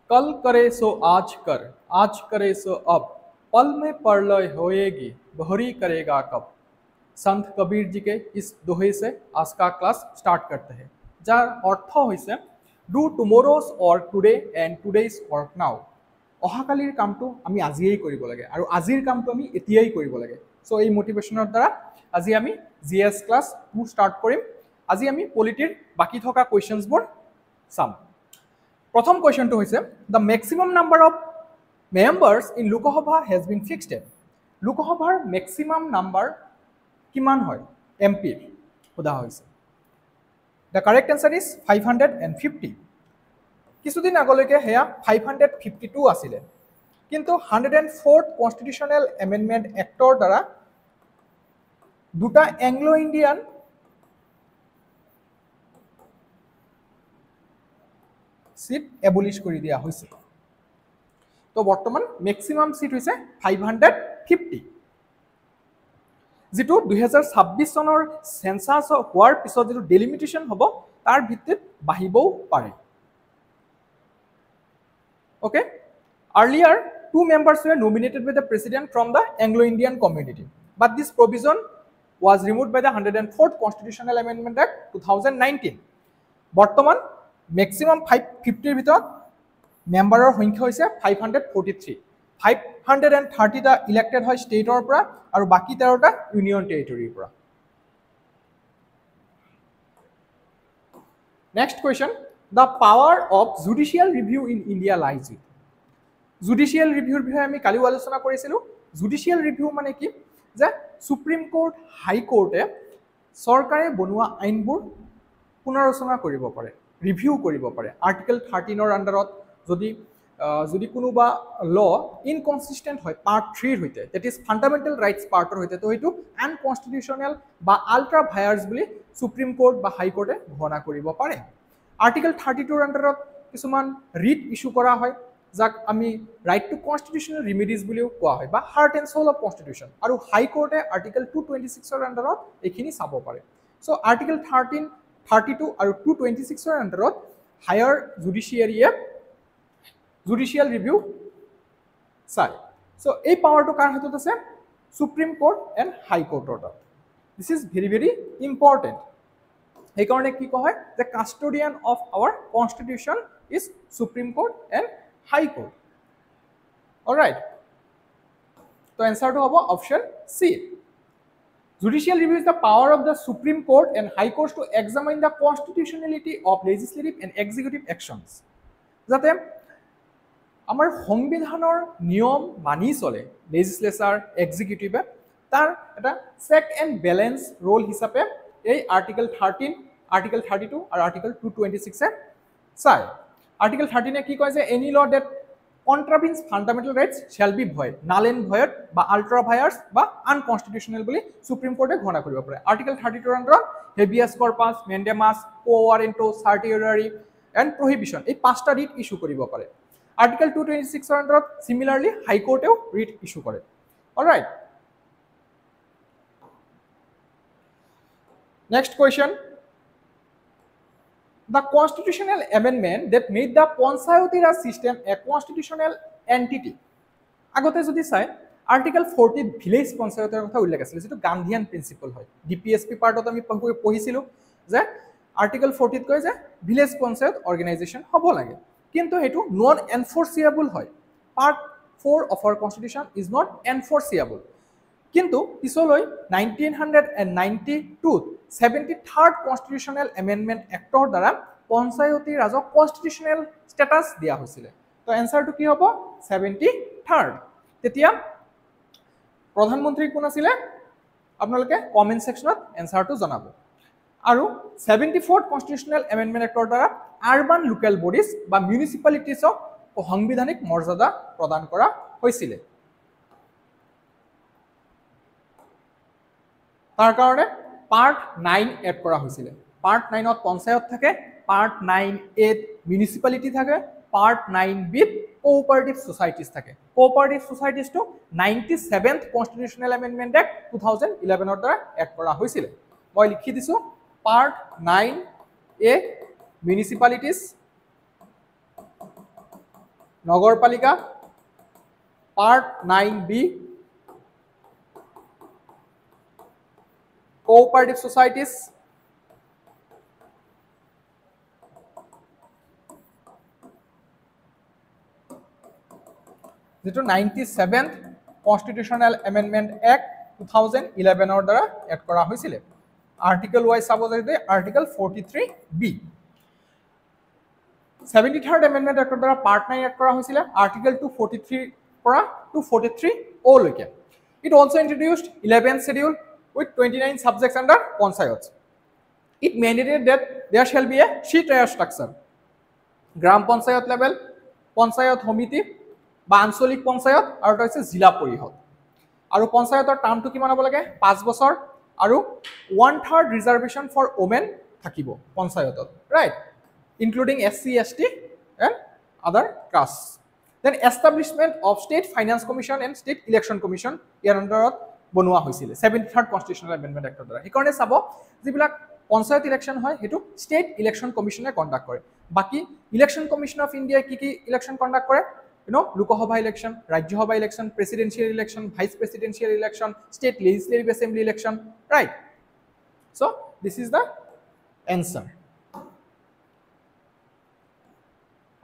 कल करे सो आज करे सो अब, पल में प्रलय होएगी, बहरी करेगा कब। संत कबीर जी के इस दोहे से आज का क्लास स्टार्ट करते हैं, जार अर्थ होइसे डू टुमोरोज और today and today's work now. অহাকালিৰ কামটো আমি আজিয়েই কৰিব লাগে আৰু আজিৰ কামটো আমি এতিয়াই কৰিব লাগে। সো এই মোটিভেশনৰ দ্বাৰা আজি আমি জিএস ক্লাস 2 স্টাৰ্ট কৰিম। আজি আমি পলিটিৰ বাকি থকা কোৱেশ্চনছবোৰ চাম। প্ৰথম কোৱেশ্চনটো হৈছে the maximum number of members in Lok Sabha has been fixed. লোকসভাৰ মেক্সিমাম নাম্বাৰ কিমান হয় এমপিৰ সোধা হৈছে। The correct answer is 550। কিছুদিন আগলৈকে হেয়া 552 আছিলে, কিন্তু 104th কনস্টিটিউশনাল এমেন্ডমেন্ট এক্টৰ দ্বাৰা দুটা এংলো ইণ্ডিয়ান সিট এবলিশ কৰি দিয়া হৈছে। তো বৰ্তমান মেক্সিমাম সিট হৈছে 550, যেটো 2026 চনৰ সেন্সাস হোৱাৰ পিছত যেটো ডেলিমিটেশন হ'ব তাৰ ভিত্তিত বাঢ়িবও পাৰে। Okay, earlier 2 members were nominated by the president from the Anglo-Indian community, but this provision was removed by the 104th Constitutional Amendment Act 2019. বৰ্তমান maximum 550 ভিতৰত মেম্বাৰৰ সংখ্যা হৈছে 543। 530 টা ইলেক্টেড হয় ষ্টেটৰ পৰা আৰু বাকি 13 টা ইউনিয়ন টেৰিটৰীৰ পৰা। Next question, the power of judicial review in India lies with। Judicial ৰিভিউৰ বিষয়ে আমি কালিও আলোচনা কৰিছিলোঁ। জুডিশিয়াল ৰিভিউ মানে কি, যে সুপ্ৰিম কোৰ্ট হাই কোৰ্টে চৰকাৰে বনোৱা আইনবোৰ পুনৰালোচনা কৰিব পাৰে, ৰিভিউ কৰিব পাৰে। আৰ্টিকেল 13ৰ আণ্ডাৰত যদি কোনোবা ল ইনকনসিস্টেন্ট হয় পাৰ্ট 3ৰ সৈতে, দ্যাট ইজ ফাণ্ডামেণ্টেল ৰাইটছ পাৰ্টৰ সৈতে, তো সেইটো আনকনষ্টিটিউচনেল বা আল্ট্ৰা ভায়াৰ্ছ বুলি সুপ্ৰিম কোৰ্ট বা হাই কোৰ্টে ঘোষণা কৰিব পাৰে। আৰ্টিকেল 32ৰ আণ্ডাৰত কিছুমান ৰিট ইস্যু কৰা হয়, যাক আমি ৰাইট টু কনষ্টিটিউচনেল ৰিমেডিজ বুলিও কোৱা হয়, বা heart and soul of constitution. আৰু হাই কোৰ্টে আৰ্টিকেল 226ৰ আণ্ডাৰত এইখিনি চাব পাৰে। চ' আৰ্টিকেল 13, 32 আৰু 226ৰ আণ্ডাৰত হায়াৰ জুডিচিয়াৰীয়ে জুডিচিয়াল ৰিভিউ চায়। চ' এই পাৱাৰটো কাৰ হাতত আছে? সুপ্ৰিম কোৰ্ট এণ্ড হাই কোৰ্টৰ তাত। This is very very important. সেইকাৰণে কি কোৱা হয় যে custodian of our constitution is Supreme Court and High Court. Alright, তো এনসাৰটো হ'ব option C. Judicial review is the power of the Supreme Court and High Courts to examine the constitutionality of legislative and executive actions. যাতে আমাৰ সংবিধানৰ নিয়ম মানি চলে লেজিসলেচাৰ এক্সিকিউটিভে, তাৰ এটা চেক এণ্ড বেলেঞ্চ ৰোল হিচাপে এই আৰ্টিকেল 13, আৰ্টিকেল 32 আৰু আৰ্টিকেল 226 চায়। আৰ্টিকেল 13 কি কয় যে any law that contravenes fundamental rights shall be void, null and void বা আল্ট্ৰা ভায়াৰ্ছ বা আনকনষ্টিটিউচনেল বুলি সুপ্ৰিম কোৰ্টে ঘোষণা কৰিব পাৰে। আৰ্টিকেল 32ৰ আণ্ডাৰত habeas corpus, mandamus, quo warranto, certiorari and prohibition, এই 5টা ৰিট ইস্যু কৰিব পাৰে। আৰ্টিকেল 226ৰ আণ্ডাৰত সিমিলাৰলি হাই কোৰ্টেও ৰিট ইস্যু কৰে। Alright, next question, the constitutional amendment that made the Panchayati Raj system a constitutional entity। আগতে যদি চাই আৰ্টিকেল 40 ভিলেজ পঞ্চায়তৰ কথা উল্লেখ আছিল, যেটো গান্ধীয়ান প্ৰিন্সিপল হয়। ডিপিএছপি পাৰ্টত আমি পঢ়িছিলোঁ যে আৰ্টিকেল 40 কয় যে ভিলেজ পঞ্চায়ত অৰ্গেনাইজেশ্যন হ'ব লাগে, কিন্তু সেইটো নন এনফৰ্চিয়েবল হয়। Part 4 of our constitution is not enforceable. কিন্তু পিছলৈ 1992 73rd কনষ্টিটিউচনেল এমেণ্ডমেণ্ট এক্টৰ দ্বাৰা পঞ্চায়তী ৰাজক কনষ্টিটিউচনেল ষ্টেটাছ দিয়া হৈছিলে। তো এনসাৰটো কি হ'ব? 73rd। তেতিয়া প্ৰধানমন্ত্ৰী কোন আছিলে? আপোনালোকে কমেণ্ট ছেকশ্যনত এনসাৰটো জনাব। আৰু 74th কনষ্টিটিউচনেল এমেণ্ডমেণ্ট এক্টৰ দ্বাৰা আৰ্বান লোকেল বডিজ বা মিউনিচিপালিটিছক সাংবিধানিক মৰ্যাদা প্ৰদান কৰা হৈছিলে। তাৰ কাৰণে পাৰ্ট 9 এড কৰা হৈছিলে। পাৰ্ট 9ত পঞ্চায়ত থাকে, পাৰ্ট 9A মিউনিচিপালিটি থাকে, পাৰ্ট 9Bত কোঅপাৰেটিভ সোসাইটিজ থাকে। কোঅপাৰেটিভ সোসাইটিজটো 97th কনষ্টিটিউচনেল এমেণ্ডমেণ্ট এক্ট 2011ৰ দ্বাৰা এড কৰা হৈছিলে। মই লিখি দিছো পাৰ্ট 9A municipalities নগৰপালিকা পাৰ্ট 9B cooperative societies যেটো 97th Constitutional Amendment Act 2011 ৰ দ্বাৰা এড কৰা হৈছিল আৰ্টিকল ওয়াইজ চাব যাইতে article 43B 73rd Amendment Act ৰ দ্বাৰা পাৰ্ট 9 এড কৰা হৈছিল আৰ্টিকল 243 পৰা 243O লৈকে it also introduced 11th schedule with 29 subjects under panchayats it mandated that there shall be a three-tier structure gram panchayat level panchayat homiti বা আঞ্চলিক পঞ্চায়ত আৰু এটা হৈছে জিলা পৰিষদ আৰু পঞ্চায়তৰ টাৰ্মটো কিমান হ'ব লাগে 5 বছৰ আৰু 1/3 ৰিজাৰ্ভেশন ফৰ ওমেন থাকিব পঞ্চায়তত right including SC ST and other castes then establishment of state finance commission and state election commission ইয়াৰ আন্ডাৰত বনোৱা হৈছিল 73rd Constitutional Amendment Act দ্বাৰা এইকাৰণে চাব যিবিলাক পঞ্চায়ত ইলেকশন হয় হেতু স্টেট ইলেকশন কমিশনে কন্ডাক্ট কৰে বাকি ইলেকশন কমিশন অফ ইন্ডিয়া কি ইলেকশন কন্ডাক্ট কৰে Lok Sabha election Rajya Sabha election presidential election vice presidential election state legislative assembly election right so this is the answer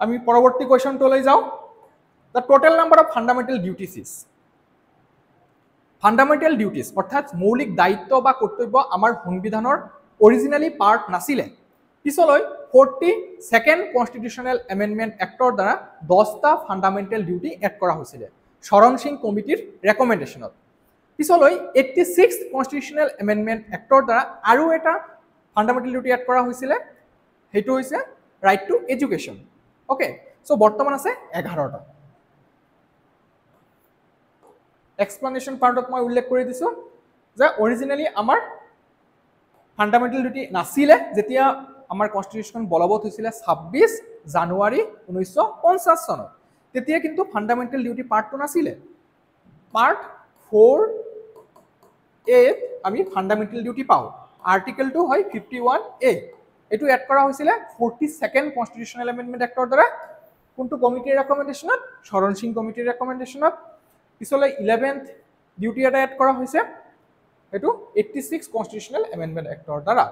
আমি পৰৱৰ্তী কোৱেশ্চনটো লৈ যাও the total number of fundamental duties is fundamental duties অৰ্থাৎ মৌলিক দায়িত্ব বা কৰ্তব্য আমাৰ সংবিধানৰ অৰিজিনালি পাৰ্ট নাছিলে পিছলৈ 42nd Constitutional Amendment Actৰ দ্বাৰা 10টা ফান্ডামেন্টাল ডিউটি এড কৰা হৈছিল শৰণ সিং কমিটিৰ ৰেকমেন্ডেশনত পিছলৈ 86th Constitutional Amendment Actৰ দ্বাৰা আৰু এটা ফান্ডামেন্টাল ডিউটি এড কৰা হৈছিল হেতু হৈছে right to education okay so বৰ্তমান আছে 11টা এক্সপ্লেনেশন পাৰ্টত মই উল্লেখ কৰি দিছো যে অৰিজিনালি আমাৰ ফান্ডামেন্টাল ডিউটি নাছিলে যেতিয়া আমাৰ কনস্টিটিউশন বলবৎ হৈছিল 26 জানুৱাৰী 1950 চনত তেতিয়া কিন্তু ফান্ডামেন্টাল ডিউটি পাৰ্টটো নাছিলে পাৰ্ট 4A আমি ফান্ডামেন্টাল ডিউটি পাও আৰ্টিকেল 2 হয় 51A এটো এড কৰা হৈছিল 42nd Constitutional Amendment Actৰ দ্বাৰা কোনটো কমিটিৰ ৰেকমেন্ডেশনত শৰণ সিং কমিটিৰ ৰেকমেন্ডেশনত পিছলৈ 11th ডিউটি এটা এড কৰা হৈছে এটো 86 Constitutional Amendment Actৰ দ্বাৰা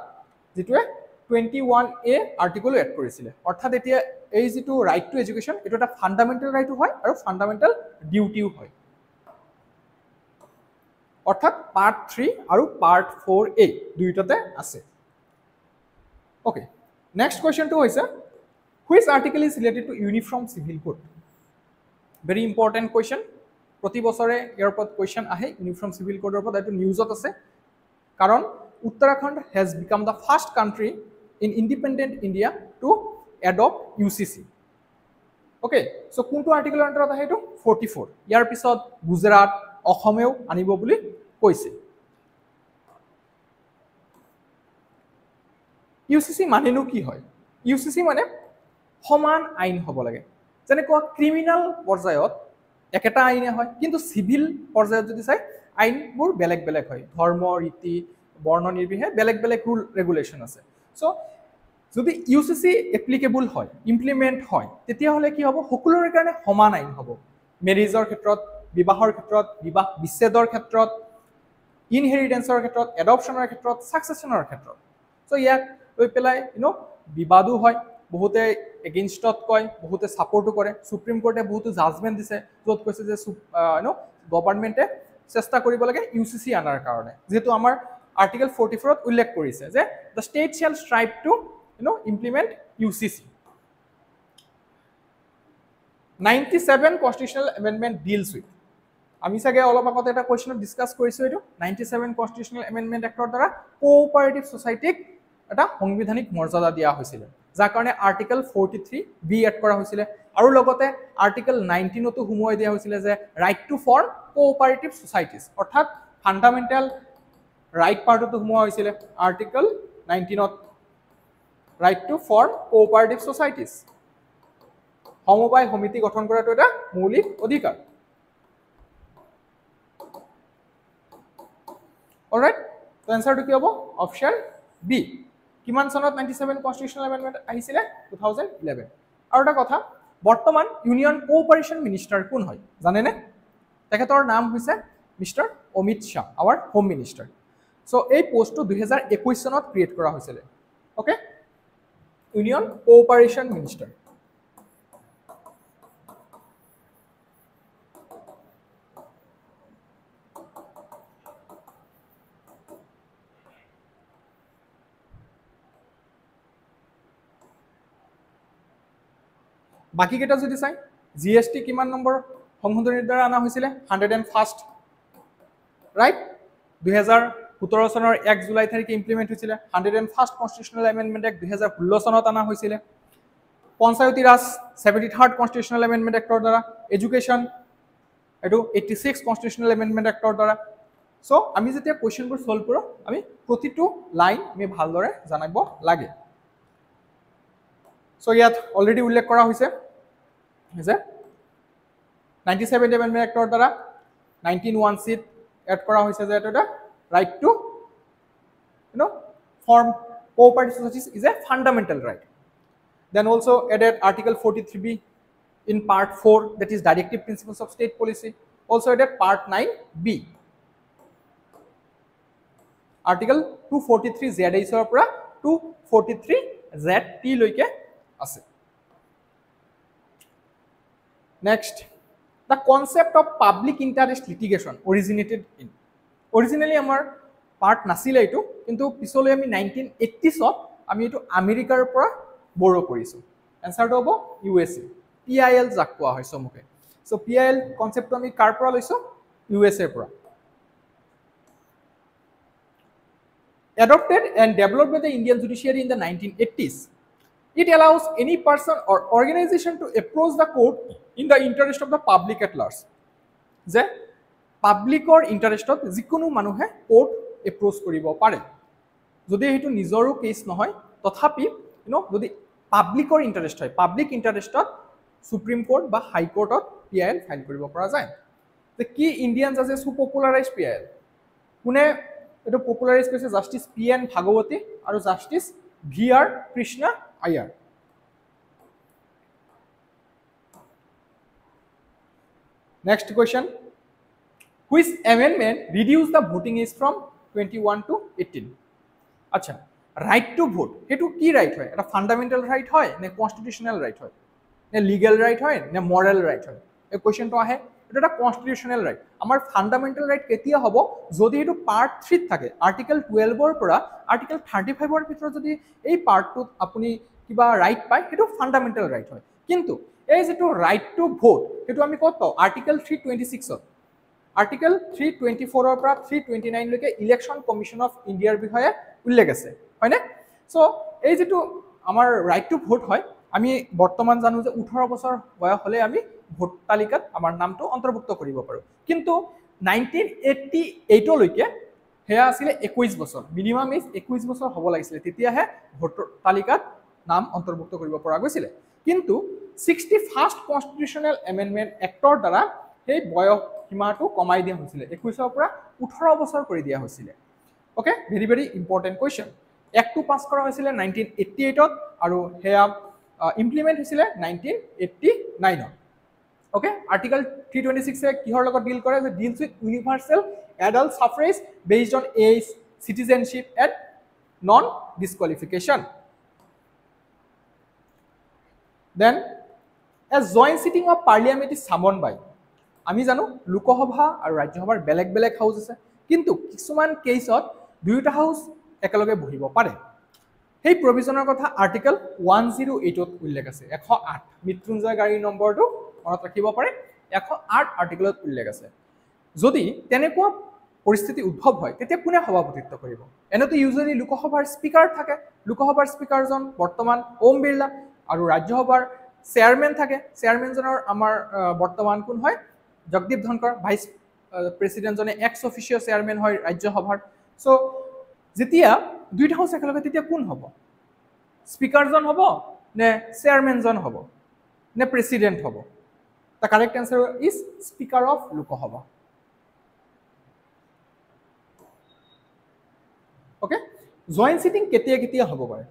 যেটোৱে 21A আৰ্টিকেল এড কৰিছিল অৰ্থাৎ এতিয়া এই যেটো ৰাইট টু এডুকেশন এটো এটা ফান্ডামেন্টাল ৰাইট হয় আৰু ফান্ডামেন্টাল ডিউটিও হয় অৰ্থাৎ পাৰ্ট 3 আৰু পাৰ্ট 4A দুইটাতে আছে ওকে নেক্সট কোৱেশ্চনটো হৈছে which article is related to uniform civil code very important question প্ৰতি বছৰে ইয়াৰ ওপৰত কোৱেশ্চন আহে ইউনিফৰ্ম সিভিল কোডৰ ওপৰত এটো নিউজত আছে কাৰণ Uttarakhand has become the first country in independent India to adopt UCC. Okay, so কোনটো আৰ্টিকেলৰ আন্ডাৰত আহে এটো 44 ইয়াৰ পিছত গুজৰাট অসমেও আনিব বুলি কৈছে UCC মানেনো কি হয় UCC মানে সমান আইন হ'ব লাগে যেনে কোৱা ক্ৰিমিনাল পৰ্যায়ত একেটা আইনে হয় কিন্তু সিভিল পৰ্যায়ত যদি চাই আইনবোৰ বেলেগ বেলেগ হয় ধৰ্ম ৰীতি বৰ্ণ নিৰ্বিহে বেলেগ বেলেগ ৰুল ৰেগুলেশন আছে সো যদি UCC এপ্লিকেবল হয় ইমপ্লিমেন্ট হয় তেতিয়া হলে কি হ'ব সকলোৰে কাৰণে সমান আইন হ'ব মেৰিজৰ ক্ষেত্ৰত বিবাহৰ ক্ষেত্ৰত বিবাহ বিচ্ছেদৰ ক্ষেত্ৰত ইনহেৰিটেন্সৰ ক্ষেত্ৰত এডপশনৰ ক্ষেত্ৰত সাকসেশনৰ ক্ষেত্ৰত সো ইয়াক লৈ পেলাই বিবাদও হয় বহুতে এগেইনষ্টত কয় বহুতে সাপোৰ্টও কৰে সুপ্ৰিম কোৰ্টে বহুতো জাজমেন্ট দিছে যত কৈছে যে গভৰ্ণমেন্টে চেষ্টা কৰিব লাগে UCC আনাৰ কাৰণে যেহেতু আমাৰ আৰ্টিকেল 44 ত উল্লেখ কৰিছে যে the state shall strive to implement UCC 97 Constitutional Amendment deals with আমি সাগে অলপ আগতে এটা কোৱেশ্চন ডিসকাস কৰিছো এটো 97 Constitutional Amendment Actৰ দ্বাৰা কোঅপাৰেটিভ সোসাইটিক এটা সাংবিধানিক মৰ্যাদা দিয়া হৈছিল যাৰ কাৰণে আৰ্টিকেল 43B এড কৰা হৈছিল আৰু লগতে আৰ্টিকেল 19 তো হুমুৱাই দিয়া হৈছিল যে right to form cooperative societies অৰ্থাৎ ফান্ডামেন্টাল ৰাইট পাৰ্টটো হুমুৱা হৈছিল article 19 to right to form cooperative societies সমবায় সমিতি গঠন কৰাটো এটা মৌলিক অধিকাৰ অলৰাইট তো আনসাৰটো কি হ'ব অপচন বি কিমান চনত 97 কনস্টিটিউশনাল এমেন্ডমেন্ট আহিছিল 2011 আৰু এটা কথা বৰ্তমান ইউনিয়ন কোঅপাৰেশ্যন মিনিষ্টাৰ কোন হয় জানেনে তেখেতৰ নাম হৈছে mister Amit Shah our home minister so এই পোষ্টটো 2021 চনত ক্ৰিয়েট কৰা হৈছিল ওকে ইউনিয়ন কোঅপাৰেশ্যন মিনিষ্টাৰ বাকি কেইটা যদি চাই জিএসটি কিমান নম্বৰ সংশোধনীৰ দ্বাৰা আনা হৈছিলে 101st ৰাইট 2017 চনৰ 1 জুলাই তাৰিখে ইমপ্লিমেন্ট হৈছিলে 101st কনস্টিটিউশনাল এমেন্ডমেন্ট এক্ট 2016 চনত আনা হৈছিলে Panchayati Raj 73rd constitutional amendment actor দ্বাৰা এডুকেশ্যন এটো 86 কনস্টিটিউশনাল এমেন্ডমেন্ট এক্টৰ দ্বাৰা সো আমি যেতিয়া কোৱেশ্চনবোৰ সলভ কৰো আমি প্ৰতিটো লাইন আমি ভালদৰে জানিব লাগে সো ইয়াত অলৰেডি উল্লেখ কৰা হৈছে যে 97 এমেন্ডমেন্ট এক্টৰ দ্বাৰা 1916 এড কৰা হৈছে যে এটা right to form cooperative societies is a fundamental right then also added article 43b in part 4 that is directive principles of state policy also added part 9b article 243 ZIS or পৰা 243 ZT লৈকে আছে next the concept of public interest litigation originated in originally আমাৰ part নাছিল এটো কিন্তু পিছলৈ আমি 1980 ত আমি এটো আমেৰিকাৰ পৰা বড় কৰিছো এনসাৰটো হ'ব ইউএসএ পিআইএল যাক কোৱা হয় সমুখে সো পিআইএল কনসেপ্টটো আমি কাৰ পৰা লৈছো ইউএসএ পৰা adopted and developed by the Indian judiciary in the 1980s it allows any person or organization to approach the court in the interest of the public at large যে পাব্লিকৰ ইন্টাৰেষ্টত যিকোনো মানুহে court approach কৰিব পাৰে যদি হেতু নিজৰো cash নহয় তথাপি যদি পাব্লিকৰ ইন্টাৰেষ্ট হয় পাব্লিক ইন্টাৰেষ্টত সুপ্ৰিম কোৰ্ট বা হাই কোৰ্টত পিআইএল ফাইল কৰিব পৰা যায় তে কি ইণ্ডিয়ান জাজেছ হু পপুলাৰাইজ পিআইএল কোনে এটো পপুলাৰাইজ কৰিছে জাস্টিস পিএন ভাগৱতী আৰু justice VR Krishna Iyer next question which amendment reduced the voting age from 21 to 18 acha right to vote hetu ki right hoy eta fundamental right hoy ne constitutional right hoy ne legal right hoy ne moral right hoy এই question to ahe এটা এটা constitutional right আমার fundamental right কেতিয়া হব যদি এটো part 3 থাকে article 12 ৰ পৰা article 35 ৰ ভিতৰত যদি এই পাৰ্টটো আপুনি কিবা ৰাইট পায় হেতু fundamental right হয় কিন্তু এই যেটো right to vote হেতু আমি কত পাও article 326 ত article 324 ৰ পৰা 329 লৈকে ইলেকশন কমিশন অফ ইন্ডিয়াৰ বিষয়ে উল্লেখ আছে হয়নে সো এই যেটো আমাৰ ৰাইট টু ভোট হয় আমি বৰ্তমান জানো যে 18 বছৰ বয়স হলে আমি ভোট তালিকাত আমাৰ নামটো অন্তৰ্ভুক্ত কৰিব পাৰো কিন্তু 1988 লৈকে হেয়া আছিল 21 বছৰ মিনিমাম এজ 21 বছৰ হ'ব লাগিছিল তেতিয়াহে ভোট তালিকাত নাম অন্তৰ্ভুক্ত কৰিব পৰা গৈছিল কিন্তু 61st কনস্টিটিউশনাল এমেন্ডমেন্ট এক্টৰ দ্বাৰা সেই বয়স সীমাটো কমাই দিয়া হৈছিল 21 ৰ পৰা 18 বছৰ কৰি দিয়া হৈছিল okay very very important question এক্টটো পাস কৰা হৈছিল 1988 ত আৰু হেয়া ইমপ্লিমেন্ট হৈছিল 1989 ত ওকে আৰ্টিকল 326 এ কিহৰ লগত ডিল কৰে যে deals with universal adult suffrage based on age citizenship and non disqualification then a joint sitting of parliament is summon by আমি জানো লোকসভা আৰু ৰাজ্যসভাৰ বেলেগ বেলেগ হাউস আছে কিন্তু কিছুমান কেছত দুইটা হাউস একেলগে বহিব পাৰে সেই প্ৰভিজনৰ কথা আৰ্টিকল 108 ত উল্লেখ আছে 108 মৃত্যুঞ্জয় গাড়ী নম্বৰটো মনত ৰাখিব পাৰে 108 আৰ্টিকলত উল্লেখ আছে যদি তেনেকুৱা পৰিস্থিতি উদ্ভৱ হয় তেতিয়া কোনে সভাপতিত্ব কৰিব এনেতো ইউজুৱেলি লোকসভাৰ স্পিকাৰ থাকে লোকসভাৰ স্পিকাৰজন বৰ্তমান ওম বিৰলা আৰু ৰাজ্যসভাৰ চেয়াৰম্যান থাকে চেয়াৰম্যানজনৰ আমাৰ বৰ্তমান কোন হয় জগদীপ ধনকৰ ভাইস প্ৰেসিডেন্ট জনে এক্স অফিচিও চেয়াৰম্যান হয় ৰাজ্যসভাৰ সো যেতিয়া দুইটা হাউস একেলগে তেতিয়া কোন হ'ব স্পিকাৰজন হ'ব নে চেয়াৰম্যানজন হ'ব নে প্ৰেসিডেন্ট হ'ব The correct answer is Speaker of Lokasabha. Okay? Joint sitting ketia ketia hobo pare.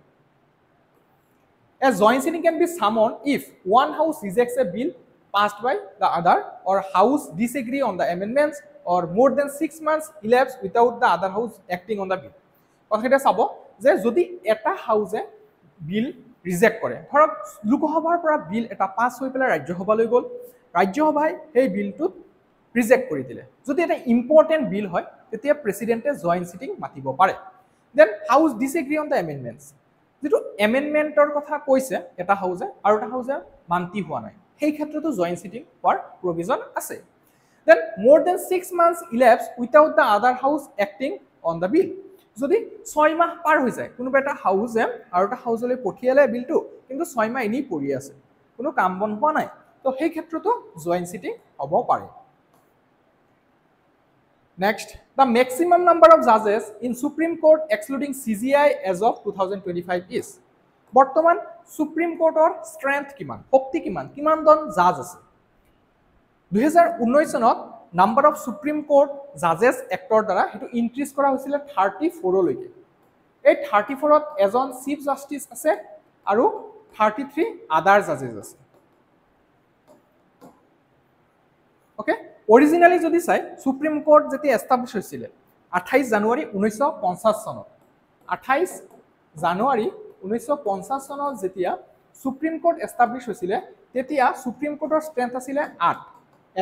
A joint sitting can be summoned if one house rejects a bill passed by the other, or house disagree on the amendments, or more than 6 months elapse without the other house acting on the bill. কথাটা চাব যে যদি এটা হাউসে বিল reject কৰে, ধৰক লোকসভাৰ পৰা বিল এটা পাছ হৈ পেলাই ৰাজ্যসভালৈ গ'ল, ৰাজ্যসভাই সেই বিলটোত ৰিজেক্ট কৰি দিলে। যদি এটা ইম্পৰ্টেণ্ট বিল হয় তেতিয়া প্ৰেচিডেণ্টে জইণ্ট চিটিং মাতিব পাৰে। দেন হাউচ ডিসএগ্ৰি অন দ্য এমেণ্ডমেণ্টছ, যেটো এমেণ্ডমেণ্টৰ কথা কৈছে এটা হাউসে আৰু এটা হাউসে মান্তি হোৱা নাই, সেই ক্ষেত্ৰতো জইণ্ট চিটিং হোৱাৰ প্ৰভিজন আছে। দেন মোৰ then 6 months elapse without the other house acting on the bill, যদি 6 মাহ পাৰ হৈ যায়, কোনোবা এটা হাউসে আৰু এটা হাউসলৈ পঠিয়ালে বিলটো, কিন্তু 6 মাহ এনেই পৰি আছে, কোনো কাম বন হোৱা নাই, তো সেই ক্ষেত্ৰতো জইণ্ট চিটিং হ'ব পাৰে। Next, the maximum number of judges in Supreme Court excluding CJI as of 2025 is, বৰ্তমান সুপ্ৰিম কোৰ্টৰ ষ্ট্ৰেংথ কিমান, শক্তি কিমান, কিমানজন জাজ আছে। 2019 চনত নাম্বাৰ অফ সুপ্ৰিম কোৰ্ট জাজেছ এক্টৰ দ্বাৰা সেইটো ইনক্ৰিজ কৰা হৈছিলে 34 লৈকে। এই 34ত এজন চিফ জাষ্টিছ আছে আৰু 33 আদাৰ জাজেছ আছে। ওকে, অৰিজিনালি যদি চাই সুপ্ৰিম কোৰ্ট যেতিয়া এষ্টাব্লিছ হৈছিলে 28 জানুৱাৰী 1950 চনত, 28 জানুৱাৰী 1950 চনত যেতিয়া সুপ্ৰিম কোৰ্ট এষ্টাব্লিছ হৈছিলে তেতিয়া সুপ্ৰিম কোৰ্টৰ ষ্ট্ৰেংথ আছিলে 8,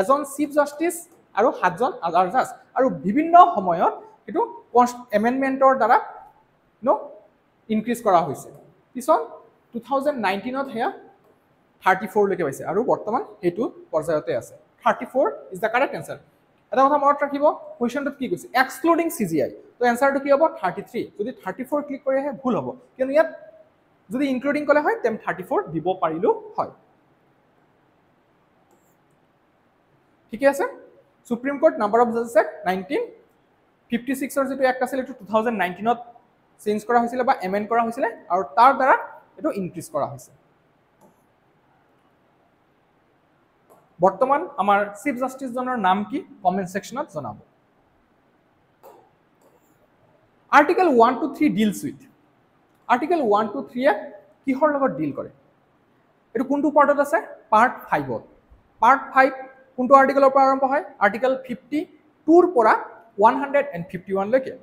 এজন চিফ জাষ্টিছ আৰু 7জন আদাৰ জাজ, আৰু বিভিন্ন সময়ত এইটো এমেণ্ডমেণ্টৰ দ্বাৰা ইনক্ৰিজ কৰা হৈছে। পিছত 2019ত সেয়া 34 লৈকে পাইছে আৰু বৰ্তমান সেইটো পৰ্যায়তে আছে। 34 ইজ দ্য কাৰেক্ট এনসাৰ। এটা কথা মনত ৰাখিব, কুৱেশ্যনটোত কি কৈছে এক্সক্লুডিং CJI, তো এনসাৰটো কি হ'ব 33। যদি 34 ক্লিক কৰি আহে ভুল হ'ব, কিয়নো ইয়াত যদি ইনক্লুডিং ক'লে হয় তেম 34 দিব পাৰিলো হয়। ঠিকে আছে, সুপ্ৰিম কোৰ্ট নাম্বাৰ অফ জাজেছ এক্ট 1956ৰ যিটো এক্ট আছিল এইটো 2019ত চেঞ্জ কৰা হৈছিলে বা এমেণ্ড কৰা হৈছিলে আৰু তাৰ দ্বাৰা এইটো ইনক্ৰিজ কৰা হৈছে। বৰ্তমান আমাৰ চিফ জাষ্টিছজনৰ নাম কি কমেণ্ট ছেকশ্যনত জনাব। Article 1 to 3 deals with, article 1 to 3 কিহৰ লগত ডিল কৰে, এইটো কোনটো পাৰ্টত আছে, পাৰ্ট 5ত। পাৰ্ট 5 কোনটো আৰ্টিকেলৰ পৰা আৰম্ভ হয়, আৰ্টিকেল 52ৰ পৰা 151 লৈকে।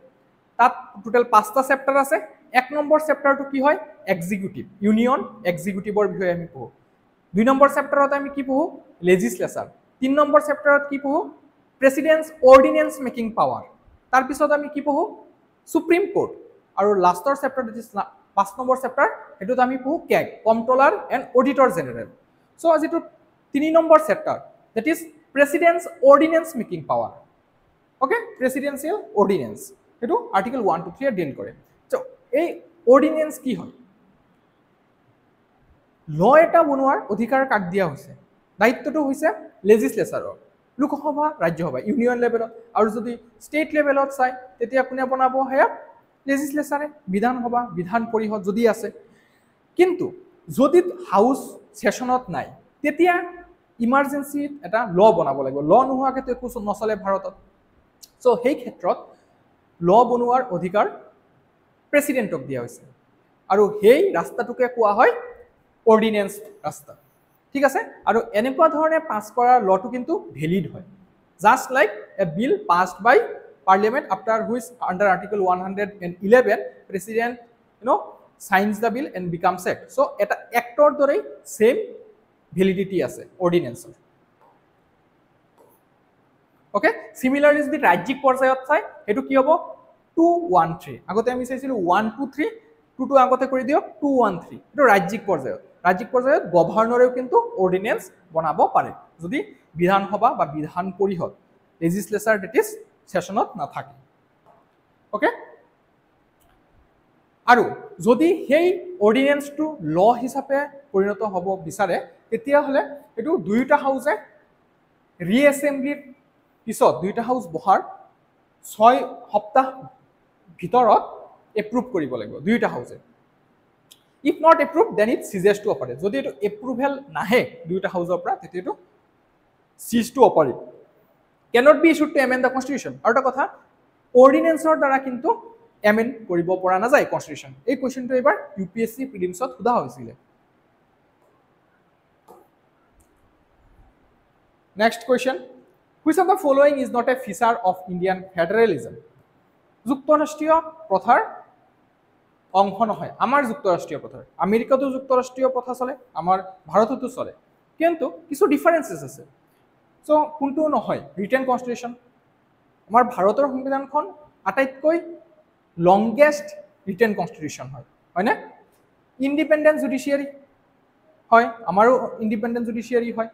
তাত টোটেল 5টা চেপ্টাৰ আছে। 1 নম্বৰ চেপ্টাৰটো কি হয়, এক্সিকিউটিভ, ইউনিয়ন এক্সিকিউটিভৰ বিষয়ে আমি পঢ়োঁ। 2 নম্বৰ চেপ্টাৰত আমি কি পঢ়োঁ, লেজিসলেচাৰ। 3 নম্বৰ চেপ্টাৰত কি পঢ়োঁ, প্ৰেচিডেন্টছ অৰ্ডিনেন্স মেকিং পাৱাৰ। তাৰপিছত আমি কি পঢ়োঁ, সুপ্ৰিম কোৰ্ট, আৰু লাষ্টৰ chapter it is 5 number chapter, সেইটোত আমি পঢ়োঁ কেগ, কম্ট্ৰলাৰ এণ্ড অডিটৰ জেনেৰেল। চ' যিটো 3 number chapter that is president's ordinance making power, okay, presidential ordinance, সেইটো আৰ্টিকেল 1 to 3 ডিল কৰে। চ' এই অৰ্ডিনেন্স কি হয়, ল এটা বনোৱাৰ অধিকাৰ কাক দিয়া হৈছে, দায়িত্বটো হৈছে লেজিসলেচাৰৰ, লোকসভা ৰাজ্যসভা ইউনিয়ন লেভেলত, আৰু যদি ষ্টেট লেভেলত চাই তেতিয়া কোনে বনাব, সেয়া লেজিসলেচাৰে, বিধানসভা বিধান পৰিষদ যদি আছে। কিন্তু যদি হাউচ সেশনত নাই তেতিয়া ইমাৰ্জেঞ্চিত এটা ল বনাব লাগিব, ল নোহোৱাকৈ একো নচলে ভাৰতত। চ' সেই ক্ষেত্ৰত ল বনোৱাৰ অধিকাৰ প্ৰেচিডেণ্টক দিয়া হৈছে, আৰু সেই ৰাস্তাটোকে কোৱা হয় অৰ্ডিনেন্স ৰাস্তা। ঠিক আছে, আৰু এনেকুৱা ধৰণে পাছ কৰা লটো কিন্তু ভেলিড হয়, just like a bill passed by parliament after which under article 111 president signs the bill and becomes act. So এটা এক্টৰ দৰেই সেম ভ্যালিডিটি আছে অৰ্ডিনেন্সৰ। ওকে, সিমিলাৰলি যদি ৰাজ্যিক পৰ্যায়ত চাই সেইটো কি হ'ব 213, আগতে আমি চাইছিলোঁ 123, 2 আগতে কৰি দিয়ক 213, এইটো ৰাজ্যিক পৰ্যায়ত। ৰাজ্যিক পৰ্যায়ত গভৰ্ণৰেও কিন্তু অৰ্ডিনেন্স বনাব পাৰে যদি বিধানসভা বা বিধান পৰিষদ লেজিসলেচাৰ ডেট ইজ সেশনত নাথাকে। ওকে, আৰু যদি সেই অৰ্ডিনেন্সটো ল হিচাপে পৰিণত হ'ব বিচাৰে তেতিয়াহ'লে এইটো দুয়োটা হাউচে ৰিএছেম্বলিৰ পিছত দুয়োটা হাউচ বহাৰ 6 সপ্তাহ ভিতৰত এপ্ৰুভ কৰিব লাগিব দুয়োটা হাউচে। If not approve then it ceases to operate, যদি এইটো এপ্ৰুভেল নাহে দুয়োটা হাউচৰ পৰা তেতিয়া এইটো cease to operate, cannot be issued to amend the constitution. আৰু এটা কথা, অৰ্ডিনেন্সৰ দ্বাৰা কিন্তু এমেণ্ড কৰিব পৰা নাযায় কনষ্টিটিউশ্যন। এই কুৱেশ্যনটো এইবাৰ UPSC প্ৰিলিমছত সোধা হৈছিলে, next question, which of the following is not a feature of Indian federalism? যুক্তৰাষ্ট্ৰীয় প্ৰথাৰ অংশ নহয় আমাৰ যুক্তৰাষ্ট্ৰীয় প্ৰথাৰ। আমেৰিকাতো যুক্তৰাষ্ট্ৰীয় প্ৰথা চলে, আমাৰ ভাৰততো চলে, কিন্তু কিছু ডিফাৰেঞ্চেছ আছে। চ' কোনটো নহয়? Written constitution. আমাৰ ভাৰতৰ সংবিধানখন আটাইতকৈ লংগেষ্ট ৰিটেন কনষ্টিটিউশ্যন হয়, হয়নে? ইণ্ডিপেণ্ডেণ্ট জুডিচিয়াৰী হয়, আমাৰো ইণ্ডিপেণ্ডেণ্ট জুডিচিয়াৰী হয়।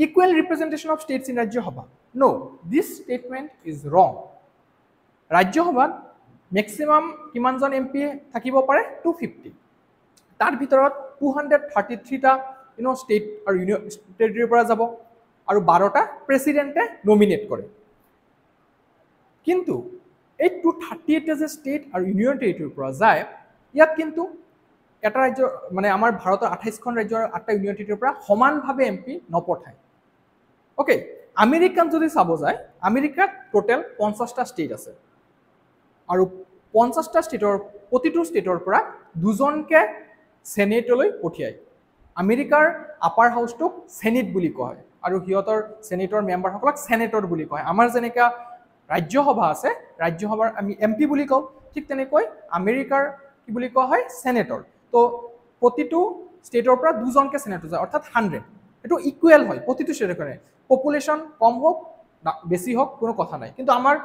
Equal representation of states in Rajya Sabha? No, this statement is wrong. ৰাজ্যসভাত মেক্সিমাম কিমানজন MP থাকিব পাৰে? 250। তাৰ ভিতৰত 233টা ষ্টেট আৰু ইউনিয়ন টেৰিটৰীৰ পৰা যাব আৰু 12টা প্ৰেচিডেণ্টে নমিনেট কৰে। কিন্তু এই 238টা যে ষ্টেট আৰু ইউনিয়ন টেৰিটৰীৰ পৰা যায়, ইয়াত কিন্তু এটা ৰাজ্য মানে আমাৰ ভাৰতৰ 28খন ৰাজ্য আৰু 8টা ইউনিয়ন টেৰিটৰীৰ পৰা সমানভাৱে MP নপঠায়। অ'কে, আমেৰিকাত যদি চাব যায়, আমেৰিকাত টোটেল 50টা ষ্টেট আছে আৰু 50টা ষ্টেটৰ প্ৰতিটো ষ্টেটৰ পৰা 2জনকে সেনেটলৈ পঠিয়ায়। আমেৰিকাৰ আপাৰ হাউচটোক সেনেট বুলি কোৱা হয় আৰু সিহঁতৰ সেনেটৰ মেম্বাৰসকলক সেনেটৰ বুলি কোৱা হয়। আমাৰ যেনেকৈ ৰাজ্যসভা আছে, ৰাজ্যসভাৰ আমি MP বুলি কওঁ, ঠিক তেনেকৈ আমেৰিকাৰ কি বুলি কোৱা হয়? সেনেটৰ। তো প্ৰতিটো ষ্টেটৰ পৰা 2জনকে সেনেটৰ যায়, অৰ্থাৎ 100। এইটো ইকুৱেল হয় প্ৰতিটো ষ্টেটৰ কাৰণে, পপুলেশ্যন কম হওক বেছি হওক কোনো কথা নাই। কিন্তু আমাৰ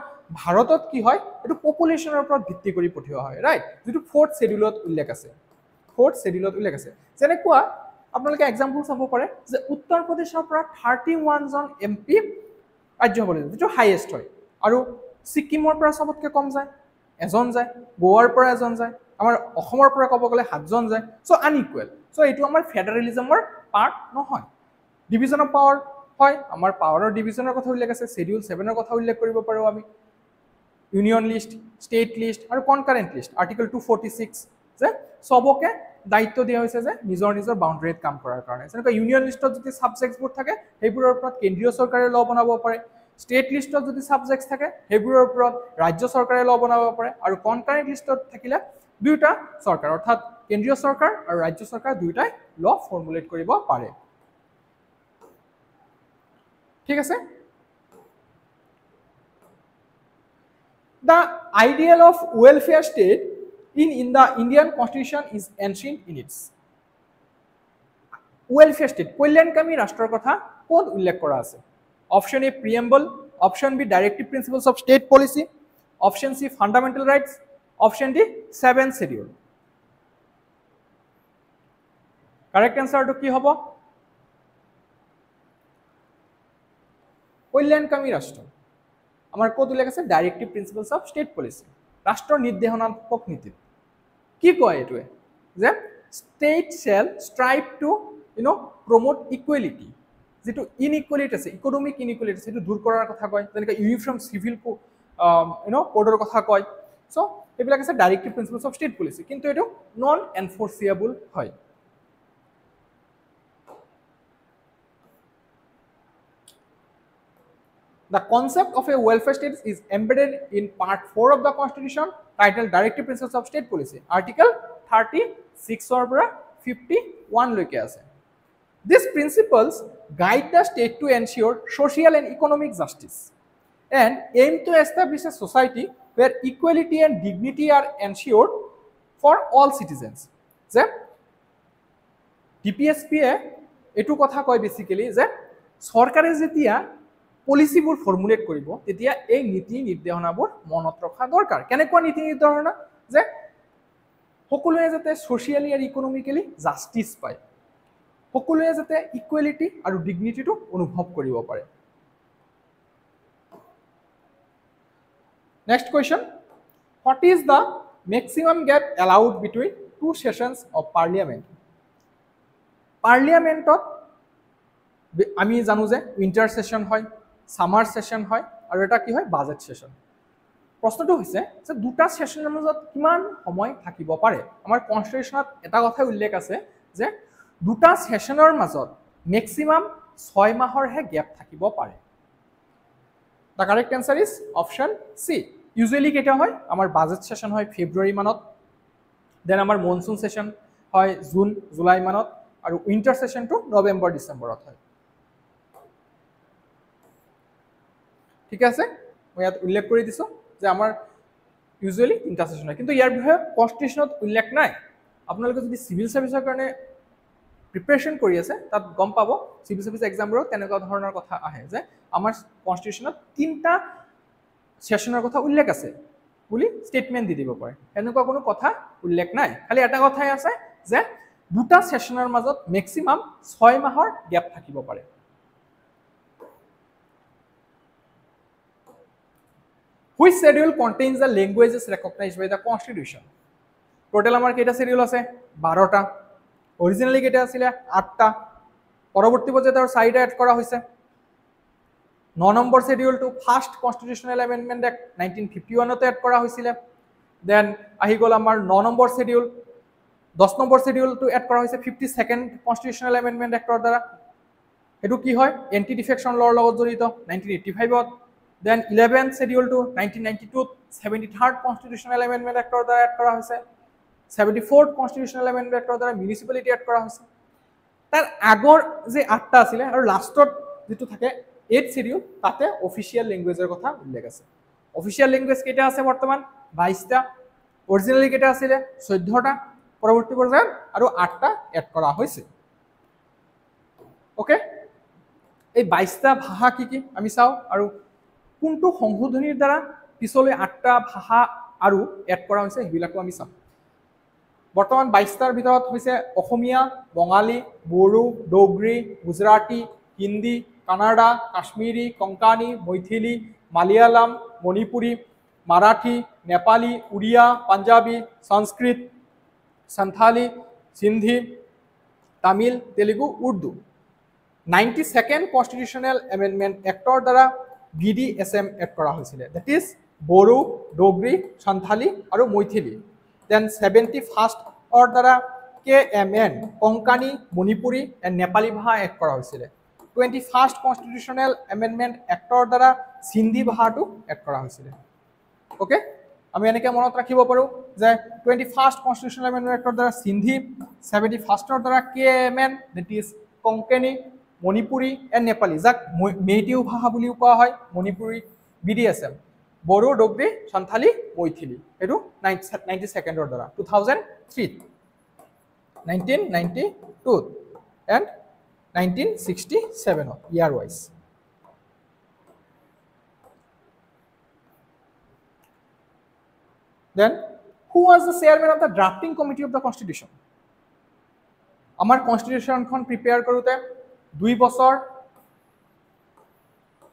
ভাৰতত কি হয়? এইটো পপুলেশ্যনৰ ওপৰত ভিত্তি কৰি পঠিওৱা হয়, ৰাইট? যিটো 4th শেডিউলত উল্লেখ আছে, 4th শেডিউলত উল্লেখ আছে। যেনেকুৱা আপোনালোকে এক্সাম্পল চাব পাৰে যে উত্তৰ প্ৰদেশৰ পৰা 31জন MP ৰাজ্যসভালৈ যায়, যিটো হাইয়েষ্ট হয়, আৰু ছিকিমৰ পৰা চবতকৈ কম যায়, এজন যায়, গোৱাৰ পৰা এজন যায়, আমাৰ অসমৰ পৰা ক'ব গ'লে 7জন যায়। চ' আনইকুৱেল। চ' এইটো আমাৰ ফেডাৰেলিজমৰ পাৰ্ট নহয়। ডিভিজন অফ পাৱাৰ হয়, আমাৰ পাৱাৰৰ ডিভিজনৰ কথা উল্লেখ আছে, শেডিউল 7ৰ কথা উল্লেখ কৰিব পাৰোঁ আমি। ইউনিয়ন লিষ্ট, ষ্টেট লিষ্ট আৰু কনকাৰেণ্ট লিষ্ট, আৰ্টিকল 246, যে চবকে দায়িত্ব দিয়া হৈছে যে নিজৰ নিজৰ বাউণ্ডেৰীত কাম কৰাৰ কাৰণে। যেনেকৈ ইউনিয়ন লিষ্টত যদি ছাবজেক্টছবোৰ থাকে, সেইবোৰৰ ওপৰত কেন্দ্ৰীয় চৰকাৰে ল বনাব পাৰে। ষ্টেট লিষ্টত যদি ছাবজেক্টছ থাকে, সেইবোৰৰ ওপৰত ৰাজ্য চৰকাৰে ল বনাব পাৰে। আৰু কনকাৰেণ্ট লিষ্টত থাকিলে দুয়োটা চৰকাৰ, অৰ্থাৎ কেন্দ্ৰীয় চৰকাৰ আৰু ৰাজ্য চৰকাৰ দুয়োটাই ল ফৰ্মুলেট কৰিব পাৰে। ঠিক আছে? The ideal of welfare state in the Indian Constitution is ancient in its. Welfare state, কল্যাণকামী ৰাষ্ট্ৰৰ কথা ক'ত উল্লেখ কৰা আছে? Option A preamble, option B directive principles of state policy, option C fundamental rights, option D 7th schedule. Correct এনচাৰটো কি হ'ব? কল্যাণকামী ৰাষ্ট্ৰ আমাৰ ক'ত উল্লেখ আছে? Directive principles of state policy, ৰাষ্ট্ৰৰ নিৰ্দেশনাত্মক নীতিত। কি কয় এইটোৱে? যে state shall strive to promote equality. যিটো ইনইকুৱেলিটি আছে, ইকনমিক ইনইকুৱেলিটি, সেইটো দূৰ কৰাৰ কথা কয়। যেনেকৈ ইউনিফৰ্ম চিভিল কোডৰ কথা কয়। চ' এইবিলাক আছে directive principles of state policy, কিন্তু এইটো নন এনফৰ্চিয়েবল হয়। The concept of a welfare state is embedded in Part 4 of the Constitution, titled Directive Principles of State Policy, Article 36 পৰা 51 লৈকে আছে। These principles guide the state to ensure social and economic justice and aim to establish a society where equality and dignity are ensured for all citizens. যে DPSP-এ এইটো কথা কয় বেচিক্যালি যে চৰকাৰে যেতিয়া পলিচিবোৰ ফৰ্মুলেট কৰিব, তেতিয়া এই নীতি নিৰ্দেশনাবোৰ মনত ৰখা দৰকাৰ। কেনেকুৱা নীতি নিৰ্দেশনা? যে সকলোৱে যাতে ছ'চিয়েলি আৰু ইকনমিকেলি জাষ্টিছ পায়, সকলোৱে যাতে ইকুৱেলিটি আৰু ডিগনিটিটো অনুভৱ কৰিব পাৰে। Next question, what is the maximum gap allowed between 2 sessions of parliament? পাৰ্লিয়ামেণ্টত আমি জানো যে উইণ্টাৰ সেশ্যন হয়, সামাৰ সেশ্যন হয়, আৰু এটা কি হয়? বাজেট সেশ্যন। প্ৰশ্নটো হৈছে যে দুটা সেশ্যনৰ মাজত কিমান সময় থাকিব পাৰে? আমাৰ কনষ্টিটিউশ্যনত এটা কথাই উল্লেখ আছে যে দুটা সেশ্যনৰ মাজত মেক্সিমাম 6 মাহৰহে গেপ থাকিব পাৰে। The correct answer is option C. Usually কেতিয়া হয়? আমাৰ বাজেট সেশ্যন হয় ফেব্ৰুৱাৰী মানত, দেন আমাৰ মনচুন সেশ্যন হয় জুন জুলাই মানত, আৰু উইণ্টাৰ সেশ্যনটো নৱেম্বৰ ডিচেম্বৰত হয়। ঠিক আছে মই ইয়াত উল্লেখ কৰি দিছোঁ যে আমাৰ ইউজুৱেলি 3টা সেশন হয় কিন্তু ইয়াৰ বিষয়ে কনষ্টিটিউশ্যনত উল্লেখ নাই আপোনালোকে যদি সিভিল সাৰ্ভিসৰ কাৰণে প্ৰিপাৰেশ্যন কৰি আছে তাত গম পাব সিভিল সাৰ্ভিস এক্সামবোৰত তেনেকুৱা ধৰণৰ কথা আহে যে আমাৰ কনষ্টিটিউশ্যনত 3টা সেশনৰ কথা উল্লেখ আছে বুলি ষ্টেটমেন্ট দি দিব পাৰে এনেকুৱা কোনো কথা উল্লেখ নাই খালি এটা কথাই আছে যে দুটা সেশনৰ মাজত ম্যাক্সিমাম 6 মাহৰ গ্যাপ থাকিব পাৰে Which schedule contains the languages recognized by the Constitution? Total আমার কেটা schedule আছে 12টা অরিজিনালি কেটা আছিল 8টা পরবর্তী পর্যায়ে আর 4টা এড করা হইছে 9 number schedule to first constitutional amendment act 1951 তে এড করা হইছিল দেন আহি গল আমার 9 নম্বর schedule 10 নম্বর schedule টু এড করা হইছে 52nd কনস্টিটিউশনাল অ্যামেন্ডমেন্ট অ্যাক্টৰ দ্বাৰা এটো কি হয় এন্টি ডিফেকশন লৰ লগত জড়িত 1985 ত Then 11th schedule to 1992 73rd constitutional amendment act or add kora hoise 74th constitutional amendment act or municipality add kora hoise tar agor je 8ta asile aru lastot jitu thake 8th schedule tate official language er kotha ullekh ase official language keta ase bortoman 22 ta originally keta asile 14 ta পরবর্তী পর্যায়ে আরো 8টা add করা হয়েছে okay এই 22টা ভাষা কি কি আমি চাও আৰু কোনটো সংশোধনীৰ দ্বাৰা পিছলৈ 8টা ভাষা আৰু এড কৰা হৈছে হিবিলাকো আমি চাম বৰ্তমান 22টাৰ ভিতৰত হৈছে Assamese Bengali Bodo Dogri Gujarati Hindi Kannada Kashmiri Konkani Maithili Malayalam Manipuri Marathi Nepali Oriya Punjabi Sanskrit Santhali Sindhi Tamil Telugu Urdu 92nd constitutional amendment অ্যাক্টৰ দ্বাৰা BDSM এড কৰা হৈছিল দ্যাট ইজ বড়ো ডোগৰী সন্থালী আৰু মৈথিলী দেন 71st অৰ দ্বাৰা KMN কংকানী মণিপুৰী এণ্ড নেপালী ভাষা এড কৰা হৈছিল 21st কনস্টিটিউশনাল অ্যামেন্ডমেন্ট অ্যাক্টৰ দ্বাৰা সিন্ধি ভাষাটো এড কৰা হৈছিল ওকে আমি এনেকে মনত ৰাখিব পাৰো যে 21st কনস্টিটিউশনাল অ্যামেন্ডমেন্ট অ্যাক্টৰ দ্বাৰা সিন্ধি 71st অৰ দ্বাৰা KMN that is Konkani Manipuri and Nepali যাক মেইটেউ ভাষা বুলিও কোৱা হয় মণিপুৰী BDSM বড়ো ডোগৰী সন্থালী মৈথিলী এটো 92nd অৰ দ্বাৰা 2003 1992 and 1967 year wise then who was the chairman of the drafting committee of the constitution আমাৰ কনস্টিটিউশনখন প্ৰিপেয়াৰ কৰোতে 2 বছৰ